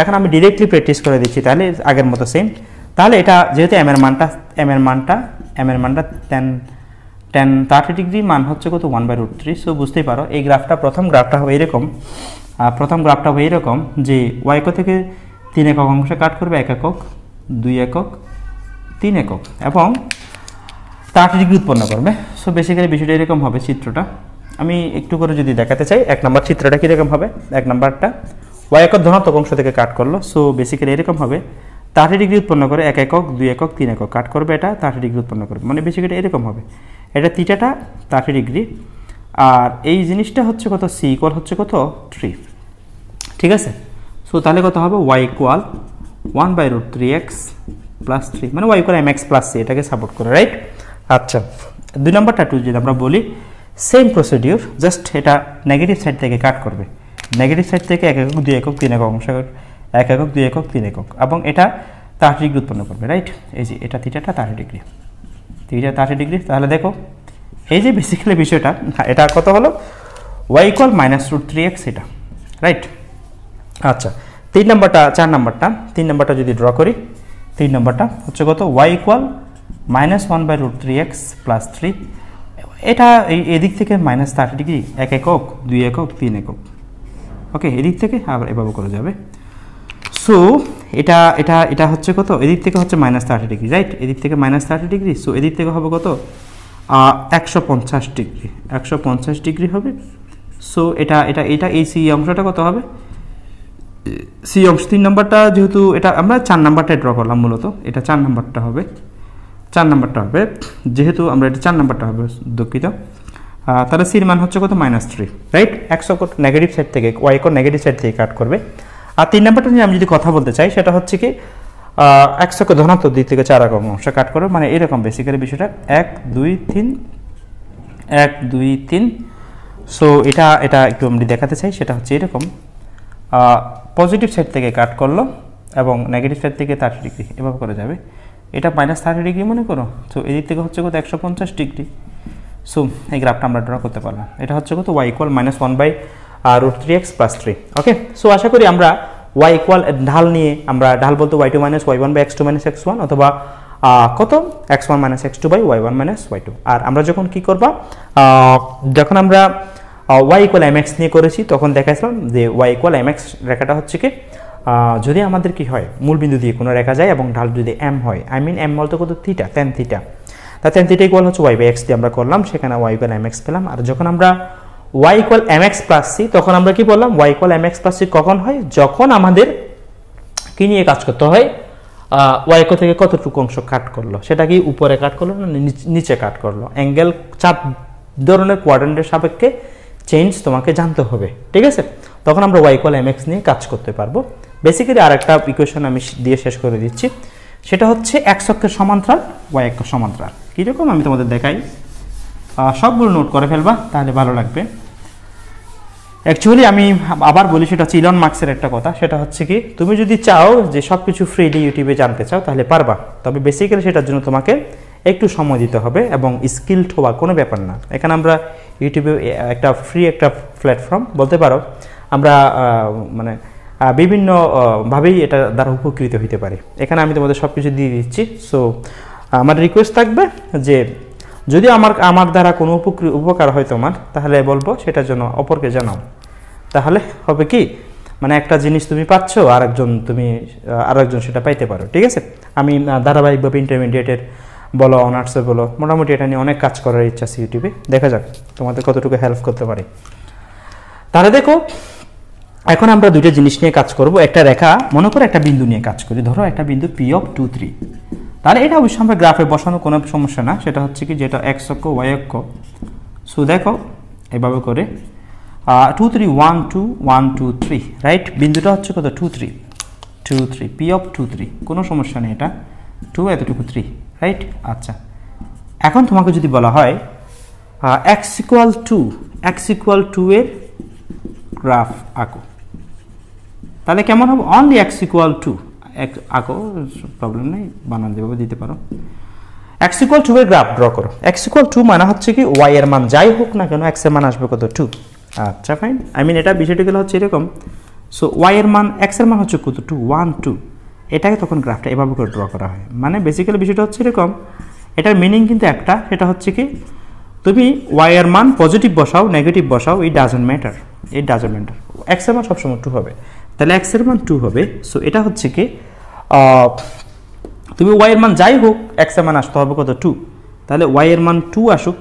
এখন আমি डायरेक्टली প্র্যাকটিস করে দিচ্ছি তাহলে আগের মতো সেম তাহলে এটা যেহেতু m এর মানটা tan 30 ডিগ্রি মান হচ্ছে কত 1/√3 সো বুঝতেই পারো এই গ্রাফটা প্রথম গ্রাফটা হবে এরকম যে y থেকে 3 একক অংশ কাট করবে 1 একক 2 একক 3 একক এবং 30 ডিগ্রি উৎপন্ন করবে সো বেসিক্যালি বিষয়টা এরকম হবে চিত্রটা আমি একটু করে যদি দেখাতে চাই এক নাম্বার চিত্রটা কি রকম হবে এক নাম্বারটা y একক ধনাত্মক অংশ থেকে কাট করলো সো বেসিক্যালি এরকম হবে 30 ডিগ্রি উৎপন্ন করে 1 একক 2 একক 3 একক কাট করবে এটা 30 ডিগ্রি উৎপন্ন করবে মানে বেসিক্যালি এরকম হবে এটা থিটাটা 30 ডিগ্রি আর এই জিনিসটা হচ্ছে কত c ইকুয়াল হচ্ছে কত 3 ঠিক আছে সো তাহলে কত হবে y = 1/√3x প্লাস 3 মানে y equal mx plus c এটাকে সাপোর্ট করে, রাইট? আচ্ছা, 2 নাম্বারটা একটু যদি আমরা বলি, সেম প্রসিডিউর, জাস্ট এটা নেগেটিভ সাইড থেকে কাট করবে। নেগেটিভ সাইড থেকে 1 একক 2 একক 3 একক অংশ 1 একক 2 একক 3 একক, এবং এটা 30 ডিগ্রি উৎপন্ন করবে, রাইট? এই যে এটা থিটাটা 30 ডিগ্রি, থিটা 30 ডিগ্রি। তাহলে দেখো এই যে বেসিক্যালি বিষয়টা, এটা কত হলো? y ইকুয়াল -√3x এটা, রাইট? আচ্ছা, 3 নাম্বারটা 4 নাম্বারটা 3 নাম্বারটা যদি ড্র করি, 3 নাম্বারটা হচ্ছে কত? y ইকুয়াল -1/√3x প্লাস 3, এটা এদিক থেকে -30 ডিগ্রি 1 একক 2 একক 3 একক, ওকে? এদিক থেকে আবার এভাবে করে যাবে। সো এটা এটা এটা হচ্ছে কত? এদিক থেকে হচ্ছে -30 ডিগ্রি, রাইট? এদিক থেকে -30 ডিগ্রি, সো এদিক থেকে হবে কত? 150 ডিগ্রি, 150 ডিগ্রি হবে। সো এটা এটা এটা এই সি অংশটা কত হবে? সি অংশ 3 নাম্বারটা, যেহেতু এটা আমরা 4 নাম্বারটা ড্র করলাম, মূলত এটা 4 নাম্বারটা হবে, 4 নাম্বারটা হবে, যেহেতু আমরা এটা 4 নাম্বারটা হবে, দুঃখিত। তাহলে সির মান হচ্ছে কত? -3, রাইট? 100 নেগেটিভ সাইড থেকে y কোণ নেগেটিভ সাইড থেকে কাট করবে। আর 3 নাম্বারটা নিয়ে আমি যদি কথা বলতে চাই, সেটা হচ্ছে কি 100 ধনাত্মক দিক থেকে 4 একক অংশ কাট করবে, মানে এরকম বেসিক্যালি বিষয়টা 1 2 3 1 2 3। সো এটা এটা একটু আমি দেখাতে চাই, সেটা হচ্ছে এরকম, পজিটিভ সাইড থেকে কাট করলো এবং নেগেটিভ সাইড থেকে 30 ডিগ্রি এভাবে করে যাবে। এটা -30 ডিগ্রি মনে করো, সো এদিক থেকে হচ্ছে কত? 150 ডিগ্রি। সো এই গ্রাফটা আমরা ড্র করতে পারলাম। এটা হচ্ছে কত? y ইকুয়াল -1/√3x প্লাস 3, ওকে? সো আশা করি আমরা y ইকুয়াল ঢাল নিয়ে, আমরা ঢাল বলতে y2 - y1/x2 - x1, অথবা কত? x1 - x2 y1 - y2। আর আমরা যখন কি করবা, যখন আমরা y ইকুয়াল mx নিয়ে করেছি, তখন দেখাইছিলাম যে y ইকুয়াল mx রেখাটা হচ্ছে কি, যদি আমাদের কি হয়, মূল বিন্দু দিয়ে কোনো রেখা যায় এবং ঢাল যদি m হয়, আই মিন m বলতে কত? Theta, tan theta. তা tan থিটা ইকুয়াল হচ্ছে y/x দিয়ে আমরা করলাম, সেখানে y ইকুয়াল mx পেলাম। আর যখন আমরা y equal mx plus c, তখন আমরা কি বললাম? y equal mx plus c কখন হয়? যখন আমাদের কি নিয়ে কাজ করতে হয়, y থেকে কতটুকু অংশ কাট করলো, সেটা কি উপরে কাট করলো না নিচে কাট করলো, অ্যাঙ্গেল 4 ধরনের কোয়াড্রেন্টের সাপেক্ষে চেঞ্জ তোমাকে জানতে হবে, ঠিক আছে? তখন আমরা y ইকুয়াল mx নিয়ে কাজ করতে পারবো। বেসিক্যালি আরেকটা ইকুয়েশন আমি দিয়ে শেষ করে দিচ্ছি, সেটা হচ্ছে x অক্ষের সমান্তরাল y অক্ষের সমান্তরাল। কীরকম আমি তোমাদের দেখাই, সবগুলো নোট করে ফেলবা, তাহলে ভালো লাগবে। অ্যাকচুয়ালি আমি আবার বলি, সেটা হচ্ছে ইলন মাস্কের একটা কথা, সেটা হচ্ছে কি, তুমি যদি চাও যে সব কিছু ফ্রিলি ইউটিউবে জানতে চাও, তাহলে পারবা, তবে বেসিক্যালি সেটার জন্য তোমাকে একটু সময় দিতে হবে এবং স্কিলড হওয়া কোনো ব্যাপার না। এখানে আমরা ইউটিউবে একটা ফ্রি একটা প্ল্যাটফর্ম বলতে পারো, আমরা মানে বিভিন্নভাবেই এটা দ্বারা উপকৃত হতে পারি। এখানে আমি তোমাদের সব কিছু দিয়ে দিচ্ছি। সো আমার রিকোয়েস্ট থাকবে যে যদি আমার দ্বারা কোনো উপকার হয় তোমার, তাহলে বলবো সেটার জন্য অপরকে জানাও। তাহলে হবে কি, মানে একটা জিনিস তুমি পাচ্ছ, আরেকজন সেটা পাইতে পারো, ঠিক আছে? আমি ধারাবাহিকভাবে ইন্টারমিডিয়েটের বলো, অনার্সে বলো, মোটামুটি এটা নিয়ে অনেক কাজ করার ইচ্ছা আছে ইউটিউবে। দেখা যাক তোমাদের কতটুকু হেল্প করতে পারি। তাহলে দেখো, এখন আমরা দুইটা জিনিস নিয়ে কাজ করব। একটা রেখা, মনে করো একটা বিন্দু নিয়ে কাজ করি, ধরো একটা বিন্দু P of 2 3। তাহলে এটা অবশ্যই আমরা গ্রাফে বসানো কোনো সমস্যা না, সেটা হচ্ছে কি, যেটা x অক্ষ y অক্ষ। সো দেখো এভাবে করে 2 3 1 2 1 2 3, রাইট? বিন্দুটা হচ্ছে কত? 2 3 2 3, P of 2 3, কোনো সমস্যা নেই, এটা 2 এতটুকু 3, রাইট? আচ্ছা, এখন তোমাকে যদি বলা হয় x ইকুয়াল 2 এর গ্রাফ আঁকো, তাহলে কেমন হবে? অনলি x ইকুয়াল 2 আঁকো, প্রবলেম নেই, বানান যেভাবে দিতে পারো। x ইকুয়াল 2 এর গ্রাফ ড্র করো। x ইকুয়াল 2 মানে হচ্ছে কি, y এর মান যাই হোক না কেন, x এর মান আসবে কত? 2। আচ্ছা ফাইন, আই মিন এটা বিষয়টি গেলে হচ্ছে এরকম। সো y এর মান, x এর মান হচ্ছে কত? 2 1 2। এটাকে তখন গ্রাফটা এভাবে করে ড্র করা হয়। মানে বেসিক্যালি বিষয়টা হচ্ছে এরকম, এটার মিনিং কিন্তু একটা, সেটা হচ্ছে কি, তুমি y এর মান পজিটিভ বসাও নেগেটিভ বসাও, ইট ডাজন্ট ম্যাটার, x এর মান সবসময় 2 হবে। তাহলে x এর মান 2 হবে। সো এটা হচ্ছে কি, তুমি y এর মান যাই হোক, x এর মান আসতে হবে কত? 2। তাহলে y এর মান 2 আসুক,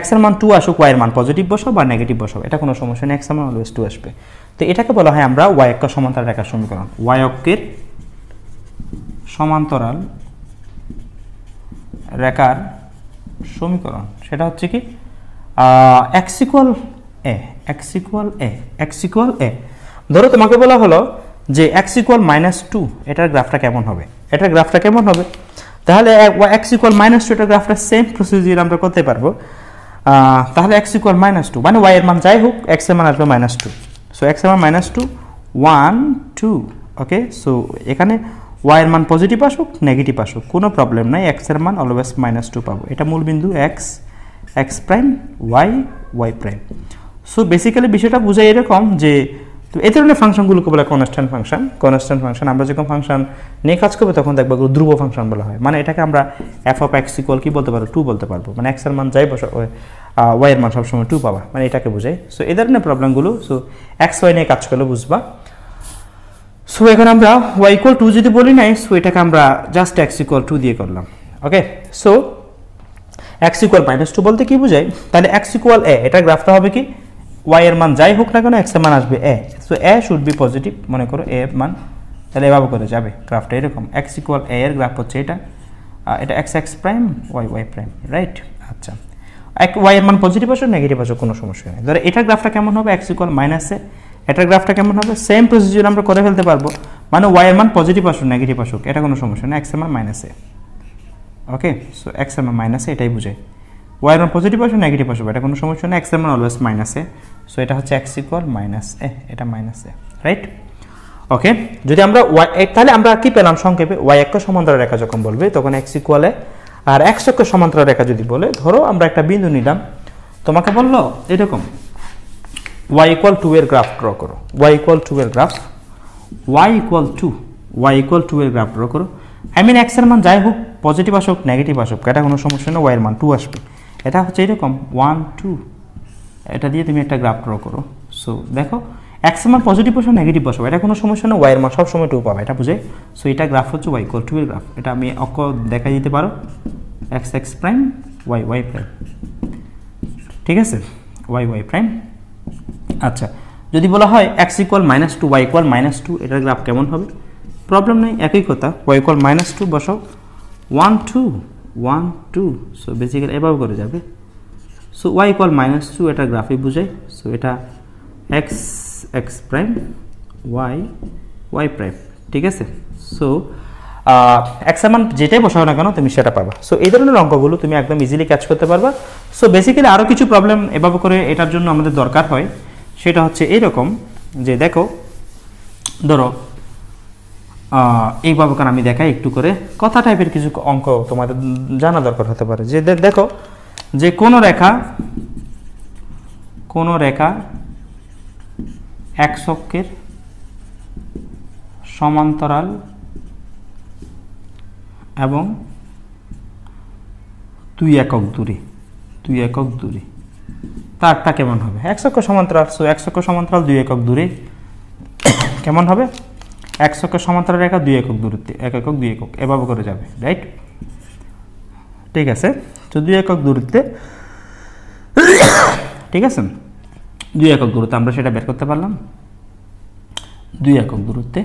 x এর মান 2 আসুক, y এর মান পজিটিভ বসাও বা নেগেটিভ বসাও, এটা কোনো সমস্যা নেই, x এর মান অলওয়েজ 2 আসবে। তো এটাকে বলা হয় আমরা y অক্ষ সমান্তরাল রেখার সমীকরণ। y অক্ষের সমান্তরাল রেখার সমীকরণ, সেটা হচ্ছে কি, x ইকুয়াল a। ধরো তোমাকে বলা হলো যে x ইকুয়াল -2 এটার গ্রাফটা কেমন হবে, এটার গ্রাফটা কেমন হবে। তাহলে x ইকুয়াল -2 এটার গ্রাফটা সেম প্রসিডিউর আমরা করতে পারবো। তাহলে x ইকুয়াল -2 মানে y এর মান যাই হোক x এর মান আসবে -2। সো x এর মান -2 1 2। ওকে, সো এখানে y এর মান পজিটিভ আসুক নেগেটিভ আসুক কোনো প্রবলেম নাই, x এর মান অলওয়েজ -2 পাবো। এটা মূল বিন্দু x x prime y y prime. So basically বিষয়টা বোঝায় এরকম যে তো এই ধরনের ফাংশনগুলোকে বলা কনস্ট্যান্ট ফাংশন। কনস্ট্যান্ট ফাংশন আমরা যখন ফাংশন নিয়ে কাজ করবো তখন দেখবো ধ্রুব ফাংশন বলা হয়। মানে এটাকে আমরা f অফ x ইকুয়াল কি বলতে পারবো 2 বলতে পারবো। মানে x এর মান যাই বসা y এর মান সবসময় 2 পাবা, মানে এটাকে বোঝায়। সো এই ধরনের প্রবলেমগুলো সো x y নিয়ে কাজ করলে বুঝবা। সো এখন আমরা y ইকুয়াল 2 যদি বলি নাই, সো এটাকে আমরা জাস্ট x ইকুয়াল 2 দিয়ে করলাম। ওকে, সো x ইকুয়াল -2 বলতে কি বোঝায়, তাহলে x ইকুয়াল a এটার গ্রাফটা হবে কি y এর মান যাই হোক না কেন x এর মান আসবে a। So a should be positive, মনে করো a এর মান, তাহলে এভাবে করে যাবে গ্রাফটা এরকম। x ইকুয়াল a এর গ্রাফ হচ্ছে এটা, এটা x x prime y y prime, right. আচ্ছা, y এর মান পজিটিভ আসুক নেগেটিভ আসুক কোনো সমস্যা নেই। ধরো এটার গ্রাফটা কেমন হবে x ইকুয়াল -a, এটার গ্রাফটা কেমন হবে সেম প্রসিডিউর আমরা করে ফেলতে পারবো। মানে y এর মান পজিটিভ আসুক নেগেটিভ আসুক এটা কোনো সমস্যা নেই, x এর মান -a। ওকে, সো x এর মান -a এটাই বোঝায়। y এর মান পজিটিভ আসুক নেগেটিভ আসুক এটা কোনো সমস্যা নেই, x এর মান অলওয়েজ -a। সো এটা হচ্ছে x ইকুয়াল -a, এটা -a, রাইট। ওকে, যদি আমরা y তাহলে আমরা কি পেলাম সংক্ষেপে, y অক্ষ সমান্তরাল রেখা যখন বলবে তখন x ইকুয়াল a, আর x অক্ষ সমান্তরাল রেখা যদি বলে ধরো আমরা একটা বিন্দু নিলাম, তোমাকে বললো এরকম y ইকুয়াল 2 এর গ্রাফ ড্র করো, y ইকুয়াল 2 এর গ্রাফ, y ইকুয়াল 2 এর গ্রাফ ড্র করো। আই মিন x এর মান যাই হোক পজিটিভ আসুক নেগেটিভ আসুক এটা কোনো সমস্যা নেই, y এর মান 2 আসবে। এটা হচ্ছে এরকম 1 2, এটা দিয়ে তুমি একটা গ্রাফ ড্র করো। সো দেখো x এর মান পজিটিভ আসুক নেগেটিভ আসুক এটা কোনো সমস্যা নেই, y এর মান সবসময় 2 পাবে, এটা বুঝে। সো এটা গ্রাফ হচ্ছে y ইকুয়াল 2 এর গ্রাফ। এটা আমি অক্ষ দেখা দিতে পারো x x prime y y prime, ঠিক আছে, y y প্রাইম। আচ্ছা, যদি বলা হয় x ইকুয়াল -2 y ইকুয়াল -2 এটার গ্রাফ কেমন হবে, প্রবলেম নেই, একই কথা, y ইকুয়াল -2 বসাও 1 2 1 2। সো বেসিক্যালি এভাবে করে যাবে। সো y ইকুয়াল -2 এটার গ্রাফই বোঝায়। সো এটা x x prime y y prime, ঠিক আছে। সো x এর মান যেটাই বসাও না কেন তুমি সেটা পাবা। সো এই ধরনের অঙ্কগুলো তুমি একদম ইজিলি ক্যাচ করতে পারবা। সো বেসিক্যালি আরও কিছু প্রবলেম এভাবে করে এটার জন্য আমাদের দরকার হয়, সেটা হচ্ছে এইরকম যে দেখো ধরো এইভাবে করে আমি দেখাই একটু করে কথা টাইপের কিছু অঙ্ক তোমাদের জানা দরকার হতে পারে। যে দেখো যে কোনো রেখা এক অক্ষের সমান্তরাল এবং 2 একক দূরে তারটা কেমন হবে, এক অক্ষ সমান্তরাল। সো এক অক্ষ সমান্তরাল 2 একক দূরে কেমন হবে, এক অক্ষ সমান্তরাল রেখা 2 একক দূরত্বে 1 একক 2 একক এভাবে করে যাবে, রাইট, ঠিক আছে। তো 2 একক দূরত্বে, ঠিক আছে, 2 একক দূরত্বে আমরা সেটা বের করতে পারলাম। 2 একক দূরত্বে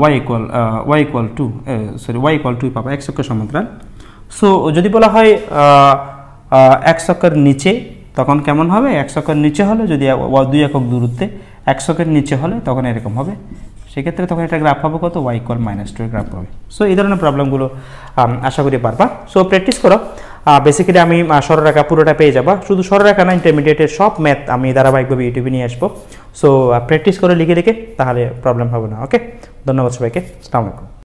y ইকুয়াল 2 পাবা এক অক্ষ সমান্তরাল। সো যদি বলা হয় এক অক্ষের নিচে তখন কেমন হবে, এক অক্ষের নিচে হলে যদি 2 একক দূরত্বে এক অক্ষের নিচে হলে তখন এরকম হবে। সেক্ষেত্রে তখন এটা গ্রাফ পাবো কত, y ইকুয়াল -2 এর গ্রাফ পাবে। সো এই ধরনের প্রবলেমগুলো আশা করি পারবা। সো প্র্যাকটিস করো। বেসিক্যালি আমি সরলরেখা পুরোটা পেয়ে যাবা, শুধু সরলরেখা না ইন্টারমিডিয়েটের সব ম্যাথ আমি ধারাবাহিকভাবে ইউটিউবে নিয়ে আসবো। সো প্র্যাকটিস করে লিখে তাহলে প্রবলেম হবে না। ওকে, ধন্যবাদ সবাইকে, আসসালামু আলাইকুম।